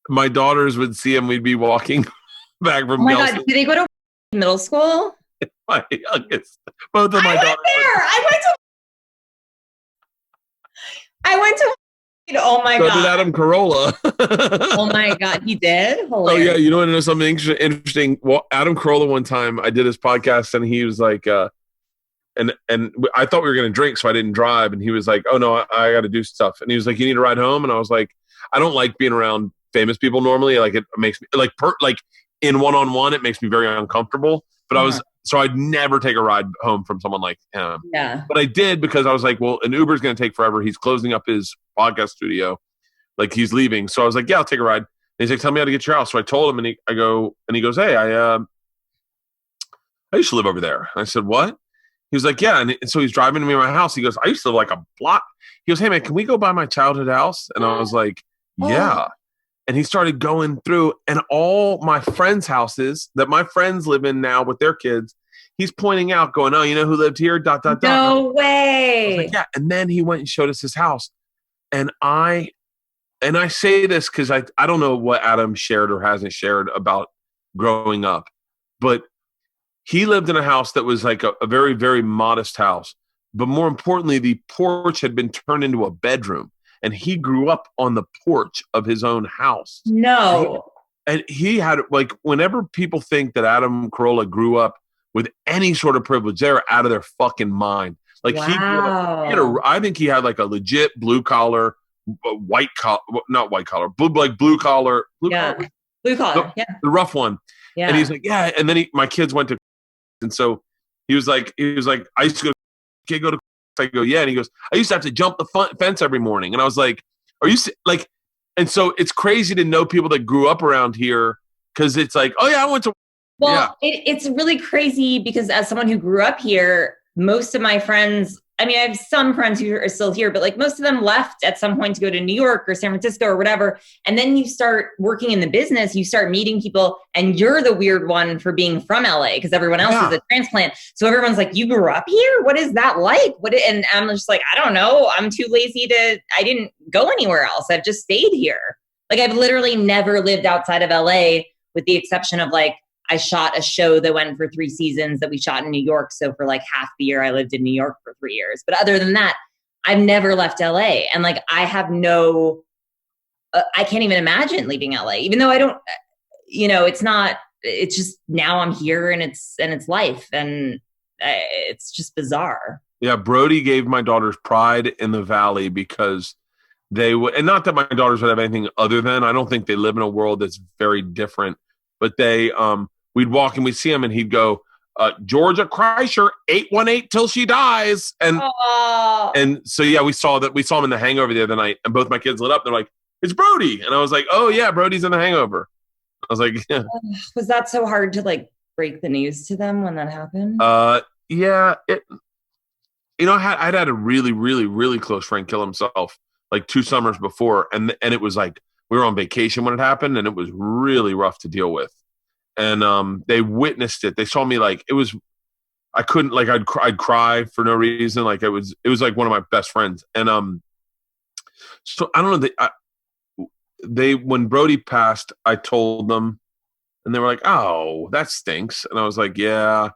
My daughters would see him. We'd be walking back from my God, did they go to middle school? My youngest. Both of my daughters. I went to oh my God. So did Adam Carolla. Oh my God, he did? Hilarious. Oh yeah, you want to know something interesting? Well, Adam Carolla, one time I did his podcast, and he was like, and I thought we were going to drink, so I didn't drive. And he was like, oh no, I got to do stuff. And he was like, you need to ride home? And I was like, I don't like being around famous people normally. Like it makes me like in one-on-one, it makes me very uncomfortable. But so I'd never take a ride home from someone like him. Yeah. But I did, because I was like, well, an Uber's going to take forever. He's closing up his podcast studio. Like he's leaving. So I was like, yeah, I'll take a ride. And he's like, tell me how to get to your house. So I told him, and he goes, hey, I used to live over there. And I said, what? He was like, yeah. And so he's driving to me to my house. He goes, I used to live like a block. He goes, hey man, can we go by my childhood house? And I was like, yeah. And he started going through, and all my friends' houses that my friends live in now with their kids, he's pointing out, going, oh, you know who lived here? ... No way. I was like, yeah. And then he went and showed us his house. And I say this because I don't know what Adam shared or hasn't shared about growing up, but he lived in a house that was like a very, very modest house. But more importantly, the porch had been turned into a bedroom. And he grew up on the porch of his own house. No. And he had, like, whenever people think that Adam Carolla grew up with any sort of privilege, they're out of their fucking mind. Like I think he had like a legit blue collar, white collar, not white collar, blue collar, blue collar, the rough one. Yeah. And he's like, yeah. And then my kids went to, and so he was like, I used to go to, I go, yeah. And he goes, I used to have to jump the fence every morning. And I was like, are you like, and so it's crazy to know people that grew up around here, because it's like, oh yeah, I went to. Well, it's really crazy because as someone who grew up here, most of my friends, I mean, I have some friends who are still here, but like most of them left at some point to go to New York or San Francisco or whatever. And then you start working in the business, you start meeting people, and you're the weird one for being from LA because everyone else is a transplant. So everyone's like, you grew up here? What is that like? And I'm just like, I don't know. I'm too lazy I didn't go anywhere else. I've just stayed here. Like I've literally never lived outside of LA with the exception of like, I shot a show that went for 3 seasons that we shot in New York. So for like half the year, I lived in New York for 3 years. But other than that, I've never left LA. And like, I have I can't even imagine leaving LA, even though I don't, it's just now I'm here and it's life. And it's just bizarre. Yeah. Brody gave my daughters pride in the Valley because they would, and not that my daughters would have anything other than, I don't think they live in a world that's very different, but they, we'd walk and we'd see him and he'd go, Georgia Kreischer, 818 till she dies. And so, yeah, we saw him in The Hangover the other night and both my kids lit up. They're like, it's Brody. And I was like, oh yeah, Brody's in The Hangover. I was like, yeah. Was that so hard to like break the news to them when that happened? Yeah. I'd had a really, really, really close friend kill himself like 2 summers before. And it was like, we were on vacation when it happened and it was really rough to deal with. And they witnessed it. They saw me like, it was, I couldn't, like, I'd cry for no reason. Like it was like one of my best friends. And so I don't know, when Brody passed, I told them and they were like, oh, that stinks. And I was like, yeah.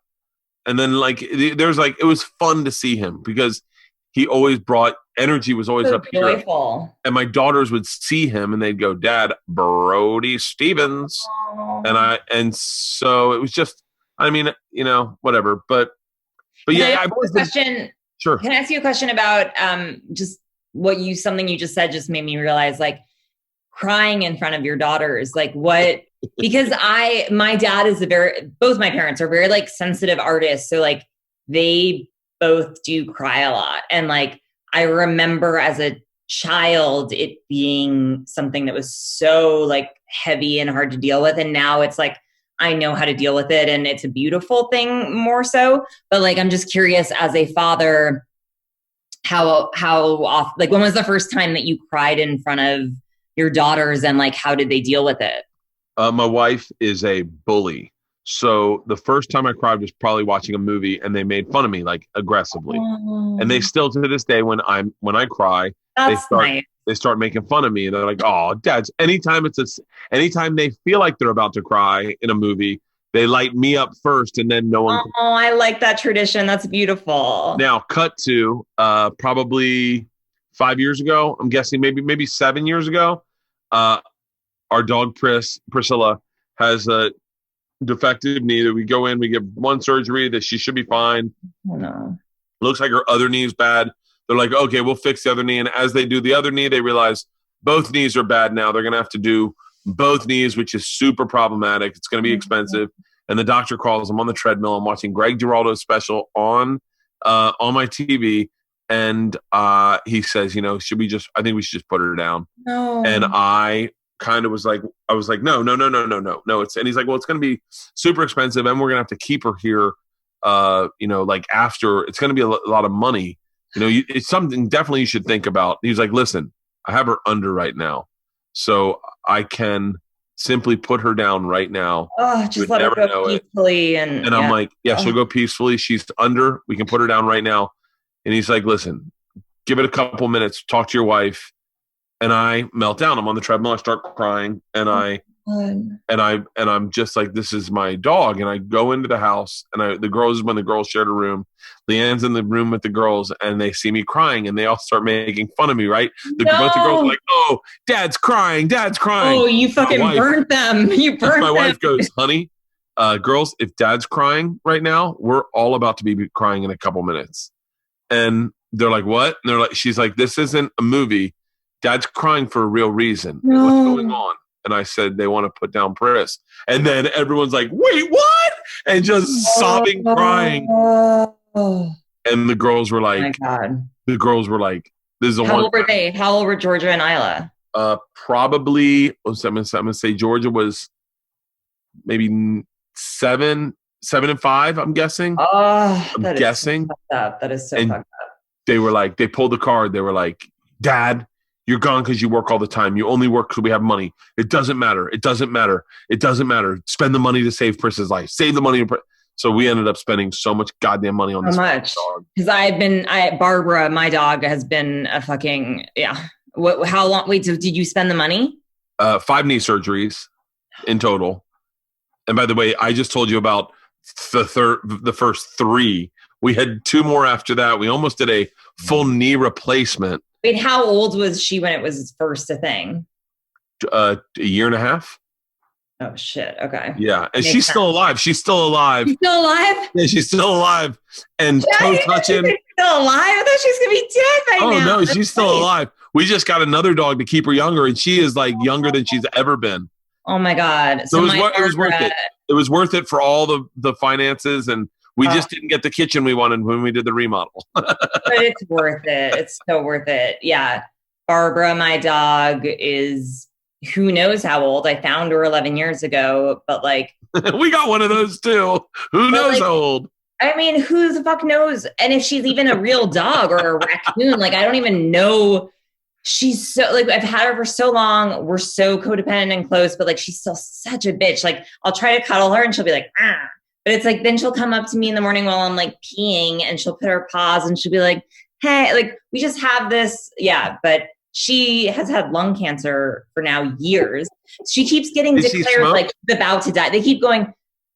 And then like, there's like, it was fun to see him because he always brought energy, was always so up joyful. Here. And my daughters would see him and they'd go, Dad, Brody Stevens. Aww. And so it was just, I mean, whatever. But yeah, I've always been. Sure. Can I ask you a question about just something you just said just made me realize, like, crying in front of your daughters, like what? Because my dad is both my parents are very like sensitive artists. So like they both do cry a lot. And like, I remember as a child, it being something that was so like heavy and hard to deal with. And now it's like, I know how to deal with it and it's a beautiful thing more so. But like, I'm just curious as a father, how often, like when was the first time that you cried in front of your daughters and like, how did they deal with it? My wife is a bully. So the first time I cried was probably watching a movie and they made fun of me like aggressively. And they still to this day, when I cry, they start making fun of me and they're like, oh, Dad's anytime they feel like they're about to cry in a movie, they light me up first and then no one. Oh, I like that tradition. That's beautiful. Now cut to probably 5 years ago. I'm guessing maybe 7 years ago. Our dog Priscilla has a defective knee that we go in, we get one surgery that she should be fine. Oh, no. Looks like her other knee is bad. They're like, okay, we'll fix the other knee. And as they do the other knee, they realize both knees are bad now. They're going to have to do both knees, which is super problematic. It's going to be expensive. And the doctor calls. I'm on the treadmill. I'm watching Greg Giraldo's special on my TV. And he says, I think we should just put her down. No. And I kind of was like, no. And he's like, well, it's going to be super expensive and we're going to have to keep her here. Like after it's going to be a lot of money, it's something definitely you should think about. He's like, listen, I have her under right now. So I can simply put her down right now. Oh, just let her go peacefully. And yeah. I'm like, yeah, she'll go peacefully. She's under, we can put her down right now. And he's like, listen, give it a couple minutes, talk to your wife. And I melt down. I'm on the treadmill. I start crying and I And I'm just like, this is my dog. And I go into the house, and when the girls shared a room, Leanne's in the room with the girls, and they see me crying, and they all start making fun of me, right? Both the girls are like, oh, dad's crying. Oh, you fucking burnt them. You burnt my them. wife goes, honey, girls, if dad's crying right now, we're all about to be crying in a couple minutes. And they're like, what? And they're like, she's like, this isn't a movie. Dad's crying for a real reason. No. What's going on? And I said, they want to put down Pris. And then everyone's like, wait, what? And just sobbing, crying. And the girls were like, oh my God. The girls were like, this is the How one. old were they? How old were Georgia and Isla? Probably, I'm gonna say Georgia was maybe 7 and 5, I'm guessing. Oh, I'm guessing. That is so fucked up. They were like, they pulled the card. They were like, Dad, you're gone because you work all the time. You only work because we have money. It doesn't matter. It doesn't matter. It doesn't matter. Spend the money to save Pris's life. Save the money. So we ended up spending so much goddamn money on this dog. Because Barbara, my dog, has been a fucking, yeah. How long? Wait, so did you spend the money? 5 knee surgeries in total. And by the way, I just told you about the first 3. We had 2 more after that. We almost did a full knee replacement. Wait, how old was she when it was first a thing? A year and a half. Oh, shit. Okay. Yeah. And she's still alive. She's still alive. She's still alive? Yeah, she's still alive. And toe touching. She's still alive? I thought she was going to be dead by now. Oh, no, she's still alive. We just got another dog to keep her younger, and she is like younger than she's ever been. Oh, my God. So it was worth it. It was worth it for all the finances, and we just didn't get the kitchen we wanted when we did the remodel. But it's worth it. It's so worth it. Yeah. Barbara, my dog, is who knows how old. I found her 11 years ago, but like... we got one of those too. Who knows how old? I mean, who the fuck knows? And if she's even a real dog or a raccoon, like, I don't even know. She's so, like, I've had her for so long. We're so codependent and close, but like, she's still such a bitch. Like, I'll try to cuddle her and she'll be like, ah. But it's like, then she'll come up to me in the morning while I'm like peeing, and she'll put her paws and she'll be like, hey, like, we just have this. Yeah. But she has had lung cancer for now years. She keeps getting declared like about to die. They keep going,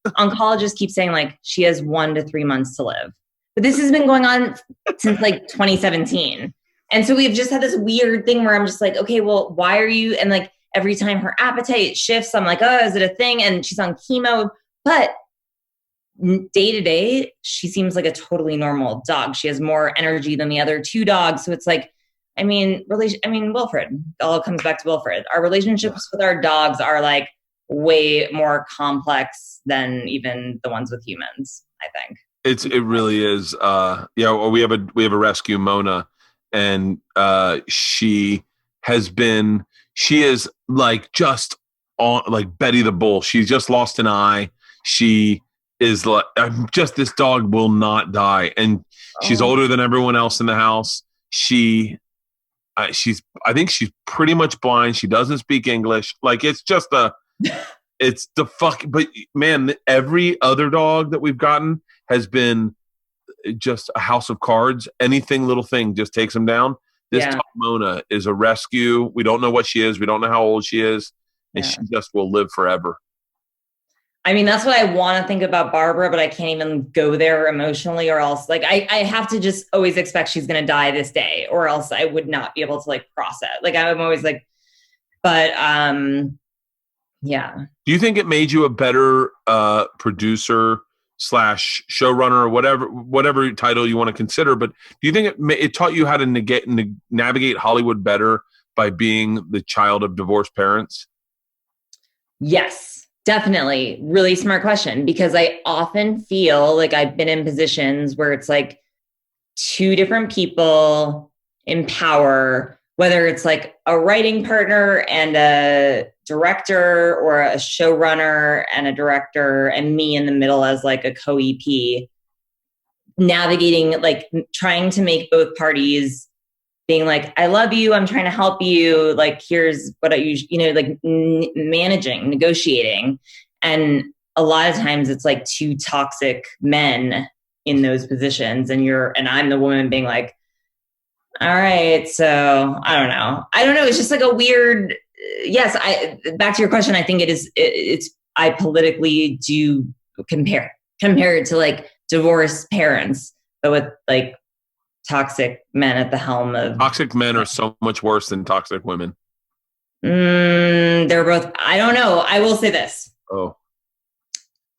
oncologists keep saying like she has 1 to 3 months to live. But this has been going on since like 2017. And so we've just had this weird thing where I'm just like, okay, well, why are you? And like every time her appetite shifts, I'm like, oh, is it a thing? And she's on chemo. But day to day, she seems like a totally normal dog. She has more energy than the other 2 dogs. So it's like, Wilfred, it all comes back to Wilfred. Our relationships with our dogs are like way more complex than even the ones with humans, I think. It really is. We have a rescue, Mona, and she is like just on like Betty the Bull. She's just lost an eye. She is like, this dog will not die. And she's older than everyone else in the house. I think she's pretty much blind. She doesn't speak English. Like, it's just it's the fuck. But man, every other dog that we've gotten has been just a house of cards. Anything, little thing just takes them down. This dog, Mona, is a rescue. We don't know what she is. We don't know how old she is. And she just will live forever. I mean, that's what I want to think about Barbara, but I can't even go there emotionally, or else like I have to just always expect she's going to die this day, or else I would not be able to like process. Like, I'm always like, but yeah. Do you think it made you a better producer / showrunner, or whatever title you want to consider? But do you think it taught you how to navigate Hollywood better by being the child of divorced parents? Yes. Definitely. Really smart question, because I often feel like I've been in positions where it's like 2 different people in power, whether it's like a writing partner and a director, or a showrunner and a director, and me in the middle as like a co-EP, navigating, like trying to make both parties being like, I love you, I'm trying to help you, like, here's what I use, like managing, negotiating. And a lot of times it's like 2 toxic men in those positions, and I'm the woman being like, all right, so I don't know. It's just like a weird yes, back to your question, I think I politically do compare it to like divorced parents, but with like toxic men at the helm of. Toxic men are so much worse than toxic women. They're both, I don't know. I will say this. Oh.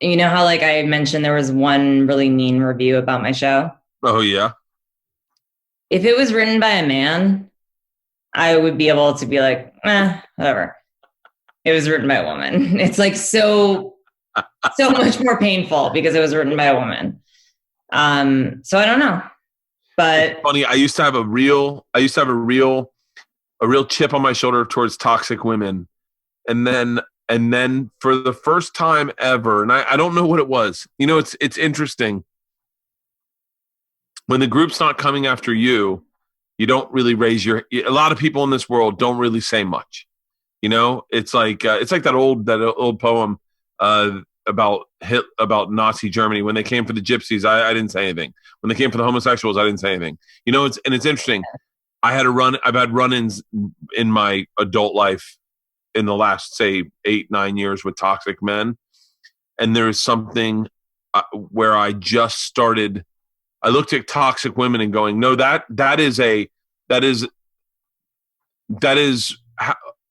You know how like I mentioned there was one really mean review about my show? Oh, yeah. If it was written by a man, I would be able to be like, whatever. It was written by a woman. It's like so much more painful because it was written by a woman. So I don't know. But it's funny, I used to have a real chip on my shoulder towards toxic women. And then for the first time ever, and I don't know what it was. You know, it's interesting. When the group's not coming after you, you don't really a lot of people in this world don't really say much. You know, it's like that old poem about Nazi Germany. When they came for the gypsies, I didn't say anything. When they came for the homosexuals, I didn't say anything. You know, it's interesting. I've had run-ins in my adult life in the last, say, 8-9 years with toxic men. And there's something where I looked at toxic women and going, no, that is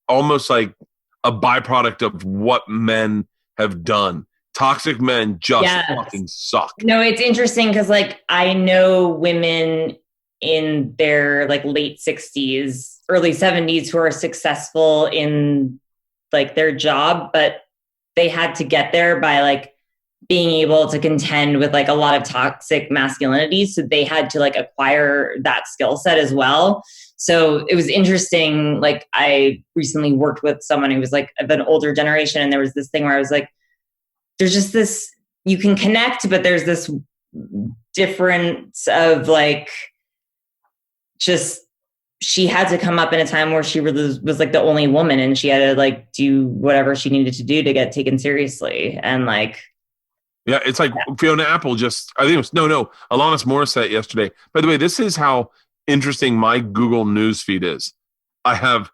almost like a byproduct of what men have done. Toxic men just fucking suck. No, it's interesting because like I know women in their like late 60s, early 70s who are successful in like their job, but they had to get there by like being able to contend with like a lot of toxic masculinity. So they had to like acquire that skill set as well. So it was interesting. Like I recently worked with someone who was like of an older generation. And there was this thing where I was like, there's just this, you can connect, but there's this difference of like, just, she had to come up in a time where she really was like the only woman and she had to like do whatever she needed to do to get taken seriously. And like, yeah, it's like Fiona Apple I think it was, Alanis Morissette yesterday. By the way, this is how interesting my Google News feed is. I have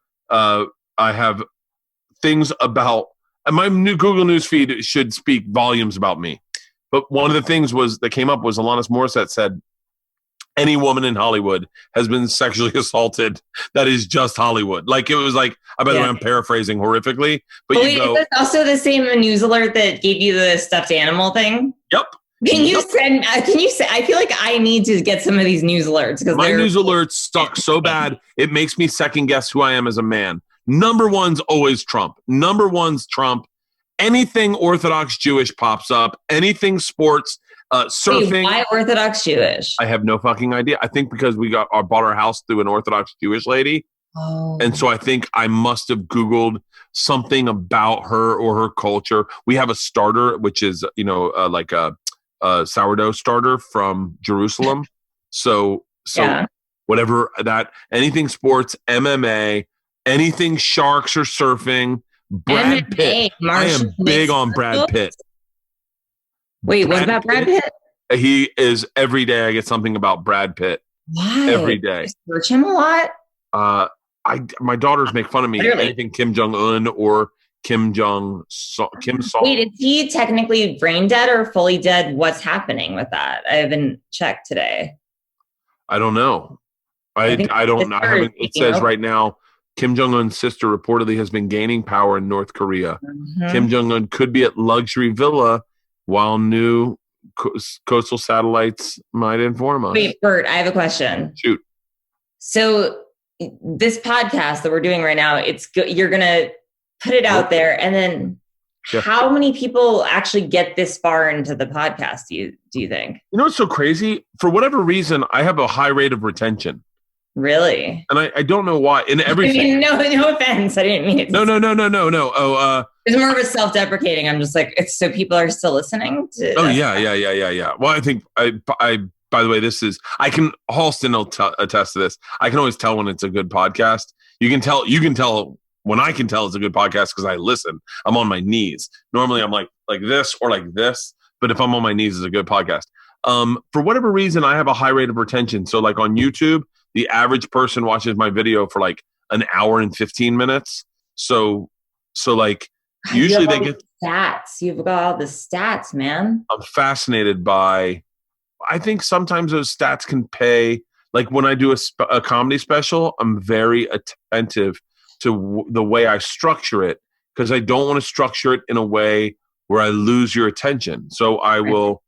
things about, my new Google News feed should speak volumes about me. But one of the things that came up was Alanis Morissette said, any woman in Hollywood has been sexually assaulted. That is just Hollywood. Like it was like, by the way, I'm paraphrasing horrifically, but wait, is this also the same news alert that gave you the stuffed animal thing? Yep. Can you say, I feel like I need to get some of these news alerts because my news alerts suck so bad. It makes me second guess who I am as a man. Number one's always Trump. Anything Orthodox Jewish pops up, anything sports, surfing. Wait, why Orthodox Jewish? I have no fucking idea. I think because we bought our house through an Orthodox Jewish lady. Oh. And so I think I must have Googled something about her or her culture. We have a starter, which is, like a sourdough starter from Jerusalem. So whatever that, anything sports, MMA, anything sharks or surfing, Brad Pitt. I am big on Brad Pitt. Wait, what about Brad Pitt? He is every day. I get something about Brad Pitt. Why? Every day. You search him a lot? My daughters make fun of me. Literally. Anything Kim Jong-un or Kim Song. Wait, is he technically brain dead or fully dead? What's happening with that? I haven't checked today. I don't know. I don't know. It says right now, Kim Jong-un's sister reportedly has been gaining power in North Korea. Mm-hmm. Kim Jong-un could be at luxury villa while new coastal satellites might inform us. Wait, Bert, I have a question. Shoot. So this podcast that we're doing right now, you're going to put it out there, and then how many people actually get this far into the podcast, do you think? You know what's so crazy? For whatever reason, I have a high rate of retention. Really? And I don't know why. In everything. I mean, no offense. I didn't mean it. No. Oh, it's more of a self-deprecating. I'm just like, it's so people are still listening to. Yeah. Well, I think by the way, Halston will attest to this. I can always tell when it's a good podcast. You can tell when I can tell it's a good podcast because I listen. I'm on my knees. Normally I'm like this or like this, but if I'm on my knees, it's a good podcast. For whatever reason, I have a high rate of retention. So like on YouTube, the average person watches my video for like an hour and 15 minutes. So like usually they get stats. You've got all the stats, man. I'm fascinated by. I think sometimes those stats can pay. Like when I do a comedy special, I'm very attentive to the way I structure it because I don't want to structure it in a way where I lose your attention. So I will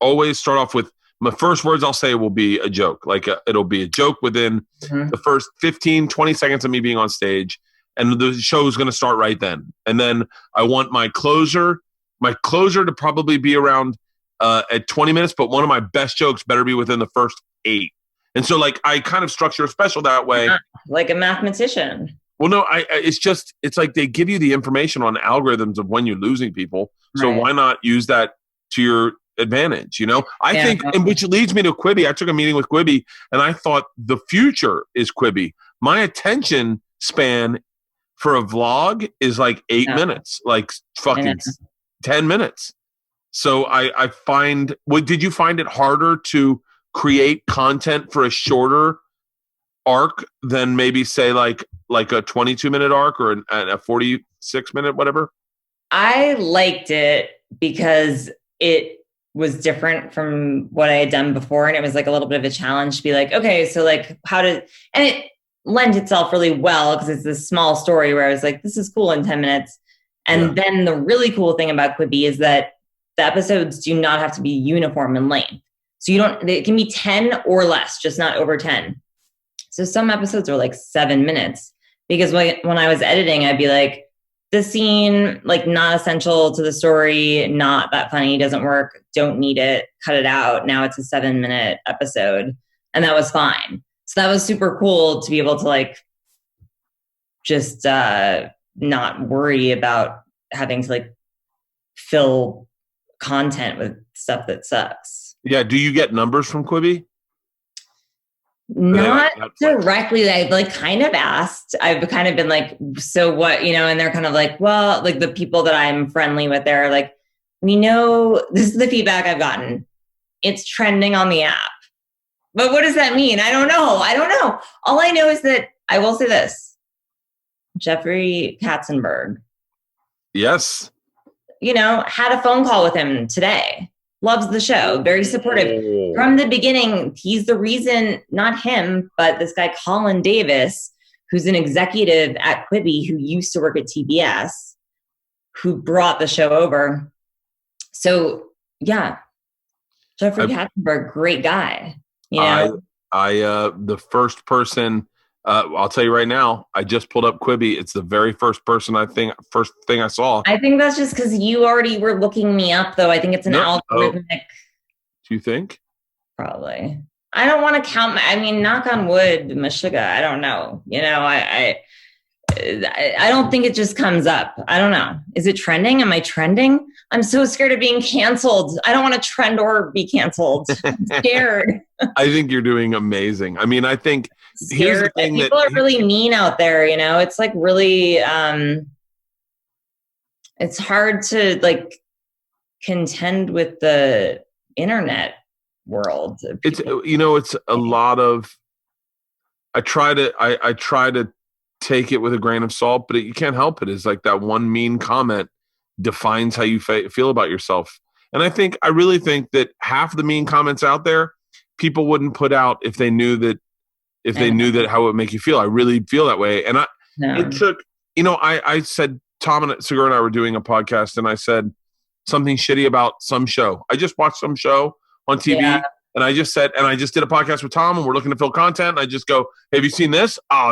always start off with my first words I'll say will be a joke. Like it'll be a joke within the first 15, 20 seconds of me being on stage. And the show is going to start right then. And then I want my closer to probably be around at 20 minutes, but one of my best jokes better be within the first 8. And so like I kind of structure a special that way. Like a mathematician. Well, no, it's like they give you the information on algorithms of when you're losing people. So why not use that to your advantage? You know, I think, and which leads me to Quibi. I took a meeting with Quibi and I thought the future is Quibi. My attention span for a vlog is like 8 minutes, like fucking 10 minutes. So I find, did you find it harder to create content for a shorter arc than maybe say like a 22-minute arc or a 46-minute, whatever? I liked it because it was different from what I had done before. And it was like a little bit of a challenge to be like, okay, so like and it lent itself really well because it's this small story where I was like, this is cool in 10 minutes. And then the really cool thing about Quibi is that the episodes do not have to be uniform in length. So it can be 10 or less, just not over 10. So some episodes are like 7 minutes because when I was editing, I'd be like, this scene, like not essential to the story, not that funny, doesn't work, don't need it, cut it out. Now it's a 7-minute episode. And that was fine. So that was super cool to be able to like just not worry about having to like fill content with stuff that sucks. Yeah. Do you get numbers from Quibi? Not directly. I've like kind of asked. I've kind of been like, so what, you know, and they're kind of like, well, like the people that I'm friendly with, they're like, we know, this is the feedback I've gotten. It's trending on the app. But what does that mean? I don't know. All I know is that I will say this. Jeffrey Katzenberg. Yes. You know, had a phone call with him today. Loves the show. Very supportive. From the beginning, he's the reason, not him, but this guy, Colin Davis, who's an executive at Quibi, who used to work at TBS, who brought the show over. So, yeah. Jeffrey Katzenberg, great guy. You know? The first person, I'll tell you right now, I just pulled up Quibi. It's the very first thing I saw. I think that's just because you already were looking me up, though. I think it's an algorithmic. Do you think? Probably. I don't want to count. Knock on wood, Meshuggah. I don't know. You know, I don't think it just comes up. I don't know. Is it trending? Am I trending? I'm so scared of being canceled. I don't want to trend or be canceled. I'm scared. I think you're doing amazing. I mean, I think here's the thing people are really mean out there. You know, it's like really, it's hard to like contend with the internet world. It's, you know, it's a lot of, I try to take it with a grain of salt, but you can't help it. It's like that one mean comment defines how you feel about yourself. And I really think that half the mean comments out there, people wouldn't put out if they knew that how it would make you feel. I really feel that way. And it took, you know, I said, Tom and Segura and I were doing a podcast and I said something shitty about some show. I just watched some show on TV and I just did a podcast with Tom and we're looking to fill content. And I just go, hey, have you seen this? Oh,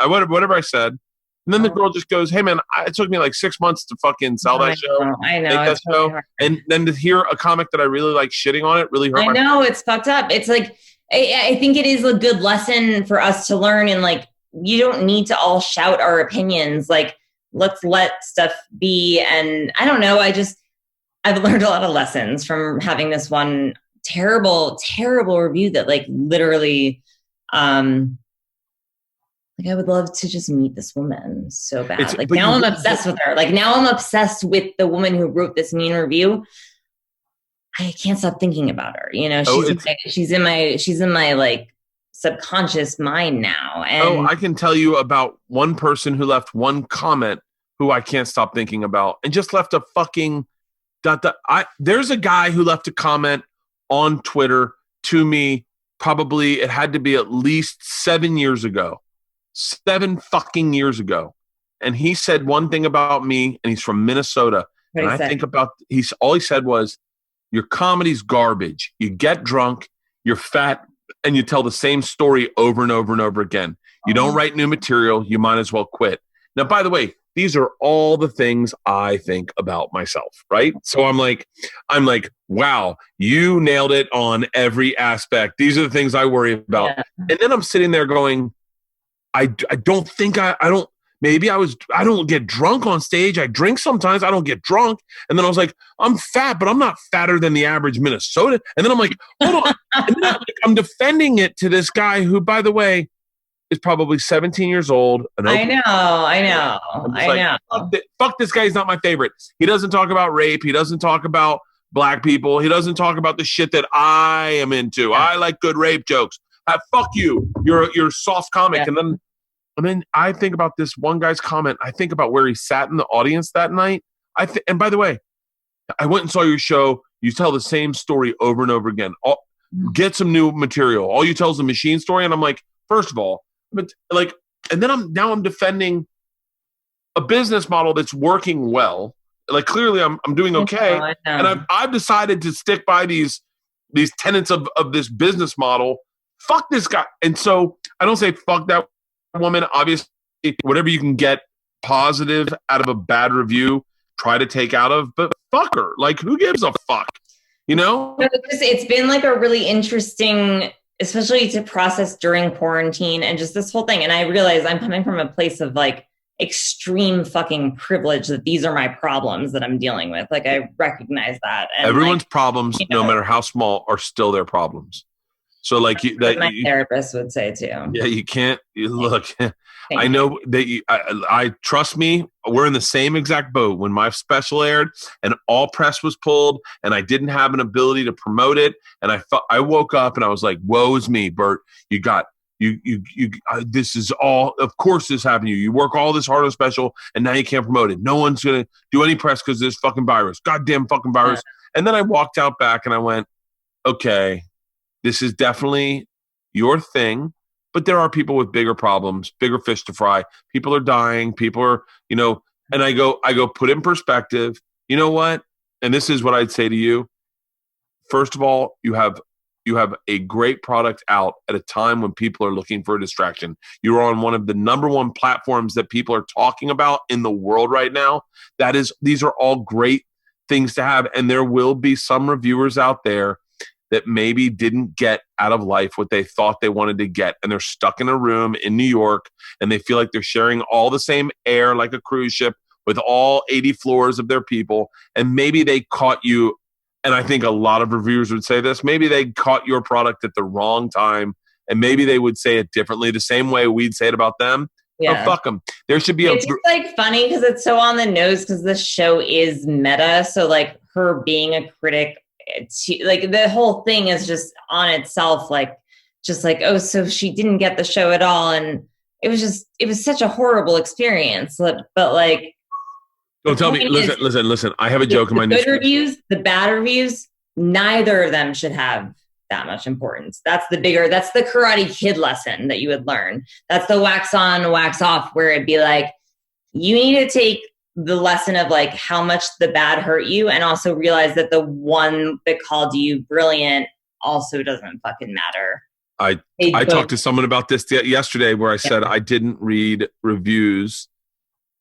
whatever I said. And then the girl just goes, hey man, it took me like 6 months to fucking sell that show. I know. It's that show. And then to hear a comic that I really like shitting on it really hurt I know, it's fucked up. It's like, I think it is a good lesson for us to learn. And like, you don't need to all shout our opinions. Like, let's let stuff be. And I don't know. I've learned a lot of lessons from having this one terrible, terrible review that like literally, like I would love to just meet this woman so bad. Like now I'm obsessed with her. Like now I'm obsessed with the woman who wrote this mean review. I can't stop thinking about her. You know, she's in my like subconscious mind now. Oh, And I can tell you about one person who left one comment who I can't stop thinking about, and just left a fucking there's a guy who left a comment on Twitter to me. Probably it had to be at least 7 years ago. 7 fucking years ago. And he said one thing about me, and he's from Minnesota. what And he I said, think about all he said was, your comedy's garbage. You get drunk, you're fat, and you tell the same story over and over and over again. You don't write new material, you might as well quit. Now, by the way, these are all the things I think about myself, right? So I'm like, wow, you nailed it on every aspect. These are the things I worry about. Yeah. And then I'm sitting there going, I don't think I don't, maybe I don't get drunk on stage. I drink sometimes. I don't get drunk. And then I was like, I'm fat, but I'm not fatter than the average Minnesota. And then I'm like, hold on. And then I'm defending it to this guy who, by the way, is probably 17 years old. I know. Fuck this guy. He's not my favorite. He doesn't talk about rape. He doesn't talk about black people. He doesn't talk about the shit that I am into. I like good rape jokes. Fuck you. You're a soft comic. Yeah. And then I think about this one guy's comment. I think about where he sat in the audience that night. And by the way, I went and saw your show. You tell the same story over and over again. Get some new material. All you tell is the machine story. And I'm like, first of all, but like, and then I'm defending a business model that's working well. Like clearly I'm doing okay. And I've decided to stick by these tenets of this business model. Fuck this guy. And so I don't say fuck that woman. Obviously, whatever you can get positive out of a bad review, try to take out of, but fuck her. Like, who gives a fuck? You know? It's been like a really interesting, especially to process during quarantine and just this whole thing. And I realize I'm coming from a place of like extreme fucking privilege that these are my problems that I'm dealing with. Like I recognize that. And everyone's problems, no matter how small, are still their problems. So like my therapist would say too. Yeah, you can't look. I know that I trust me. We're in the same exact boat. When my special aired and all press was pulled, and I didn't have an ability to promote it, and I woke up and I was like, "Woe is me, Bert. You got you. This is all. Of course, this happened to you. You work all this hard on special, and now you can't promote it. No one's gonna do any press because of this fucking virus. Goddamn fucking virus." Yeah. And then I walked out back and I went, "Okay. This is definitely your thing, but there are people with bigger problems, bigger fish to fry. People are dying. People are, and I go, put it in perspective. You know what? And this is what I'd say to you. First of all, you have a great product out at a time when people are looking for a distraction. You're on one of the number one platforms that people are talking about in the world right now. These are all great things to have. And there will be some reviewers out there that maybe didn't get out of life what they thought they wanted to get. And they're stuck in a room in New York and they feel like they're sharing all the same air like a cruise ship with all 80 floors of their people. And maybe they caught you. And I think a lot of reviewers would say this. Maybe they caught your product at the wrong time. And maybe they would say it differently, the same way we'd say it about them. Yeah. Oh, fuck them. There should be it's just like funny because it's so on the nose because the show is meta. So like her being a critic, like the whole thing is just on itself, like just like, oh, so she didn't get the show at all. And it was such a horrible experience. But like, don't tell me, listen, I have a joke in my good reviews, the bad reviews, neither of them should have that much importance. That's the Karate Kid lesson that you would learn. That's the wax on, wax off, where it'd be like, you need to take the lesson of like how much the bad hurt you and also realize that the one that called you brilliant also doesn't fucking matter. I talked to someone about this yesterday where I said I didn't read reviews.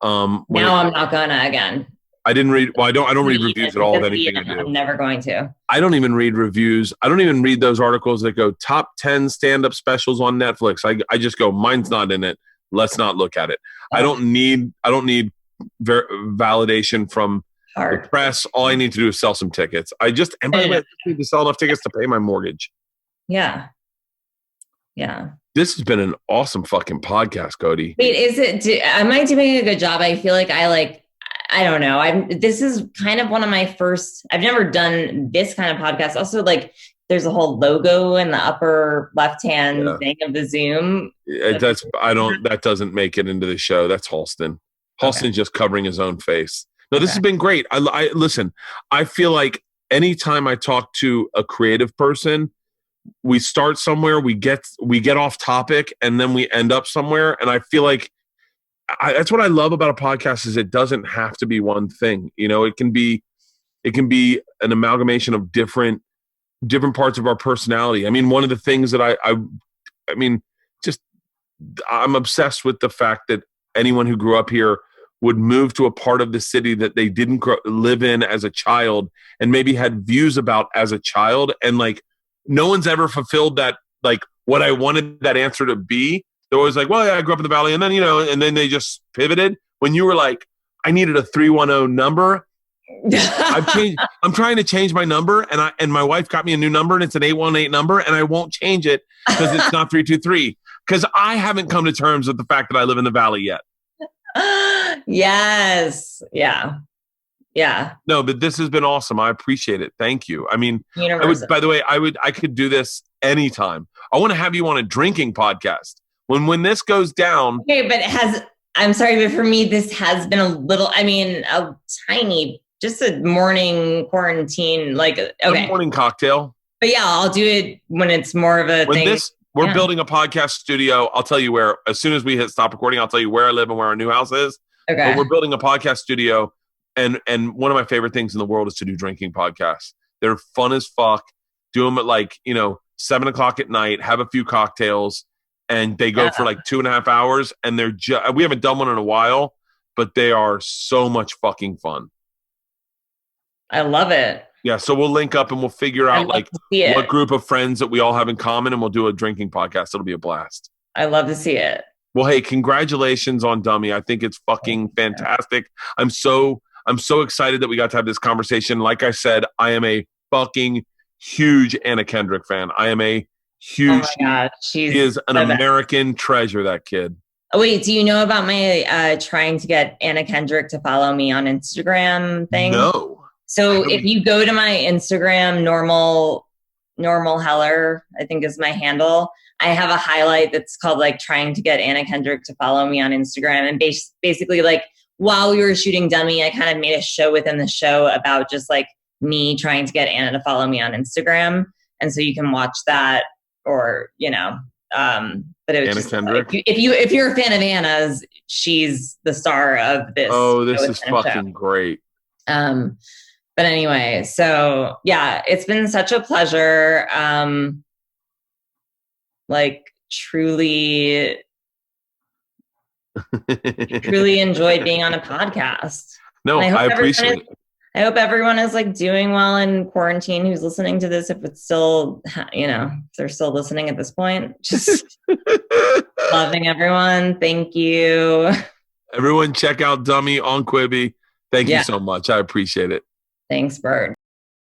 Now I'm not gonna again. I didn't read. Well, I don't read reviews at all of anything I do. I'm never going to. I don't even read reviews. I don't even read those articles that go top 10 stand-up specials on Netflix. I just go, mine's not in it. Let's not look at it. I don't need validation from the press. All I need to do is sell some tickets. And by the way, I need to sell enough tickets to pay my mortgage. Yeah. This has been an awesome fucking podcast, Cody. Wait, am I doing a good job? I feel like I don't know. This is kind of one of my first, I've never done this kind of podcast. Also, like there's a whole logo in the upper left-hand thing of the Zoom. That doesn't make it into the show. That's Halston. Halston's just covering his own face. No, this has been great. I listen, I feel like anytime I talk to a creative person, we start somewhere, we get off topic, and then we end up somewhere. And I feel like that's what I love about a podcast is it doesn't have to be one thing. You know, it can be an amalgamation of different parts of our personality. I mean, one of the things that I'm obsessed with the fact that anyone who grew up here would move to a part of the city that they didn't live in as a child and maybe had views about as a child. And like, no one's ever fulfilled that, like what I wanted that answer to be. They're always like, well, yeah, I grew up in the Valley. And then, and then they just pivoted. When you were like, I needed a 310 number. I'm trying to change my number, and my wife got me a new number, and it's an 818 number, and I won't change it because it's not 323. Because I haven't come to terms with the fact that I live in the Valley yet. Yes. Yeah. No, but this has been awesome. I appreciate it. Thank you. I mean, by the way, I could do this anytime. I want to have you on a drinking podcast when this goes down. Okay, but I'm sorry, but for me, this has been a tiny. Just a morning quarantine, a morning cocktail. But yeah, I'll do it when it's more of a thing. We're building a podcast studio. I'll tell you where, as soon as we stop recording, I'll tell you where I live and where our new house is. Okay. But we're building a podcast studio. And one of my favorite things in the world is to do drinking podcasts. They're fun as fuck. Do them at 7 o'clock at night, have a few cocktails, and they go for 2.5 hours. And we haven't done one in a while, but they are so much fucking fun. I love it. Yeah, so we'll link up and we'll figure out what group of friends that we all have in common, and we'll do a drinking podcast. It'll be a blast. I love to see it. Well, hey, congratulations on Dummy. I think it's fucking fantastic. I'm so excited that we got to have this conversation. Like I said, I am a fucking huge Anna Kendrick fan. I am a huge. Oh my God, she is an American treasure. That kid. Oh, wait, do you know about my trying to get Anna Kendrick to follow me on Instagram thing? No. So if you go to my Instagram, normal Heller, I think is my handle. I have a highlight that's called trying to get Anna Kendrick to follow me on Instagram. And basically while we were shooting Dummy, I kind of made a show within the show about just me trying to get Anna to follow me on Instagram. And so you can watch that or, but it was Anna Kendrick. If you're a fan of Anna's, she's the star of this. Oh, this is fucking great. But anyway, so yeah, it's been such a pleasure. Truly enjoyed being on a podcast. No, I appreciate it. I hope everyone is doing well in quarantine who's listening to this. If it's still, if they're still listening at this point, just loving everyone. Thank you. Everyone check out Dummy on Quibi. Thank you so much. I appreciate it. Thanks, Bert.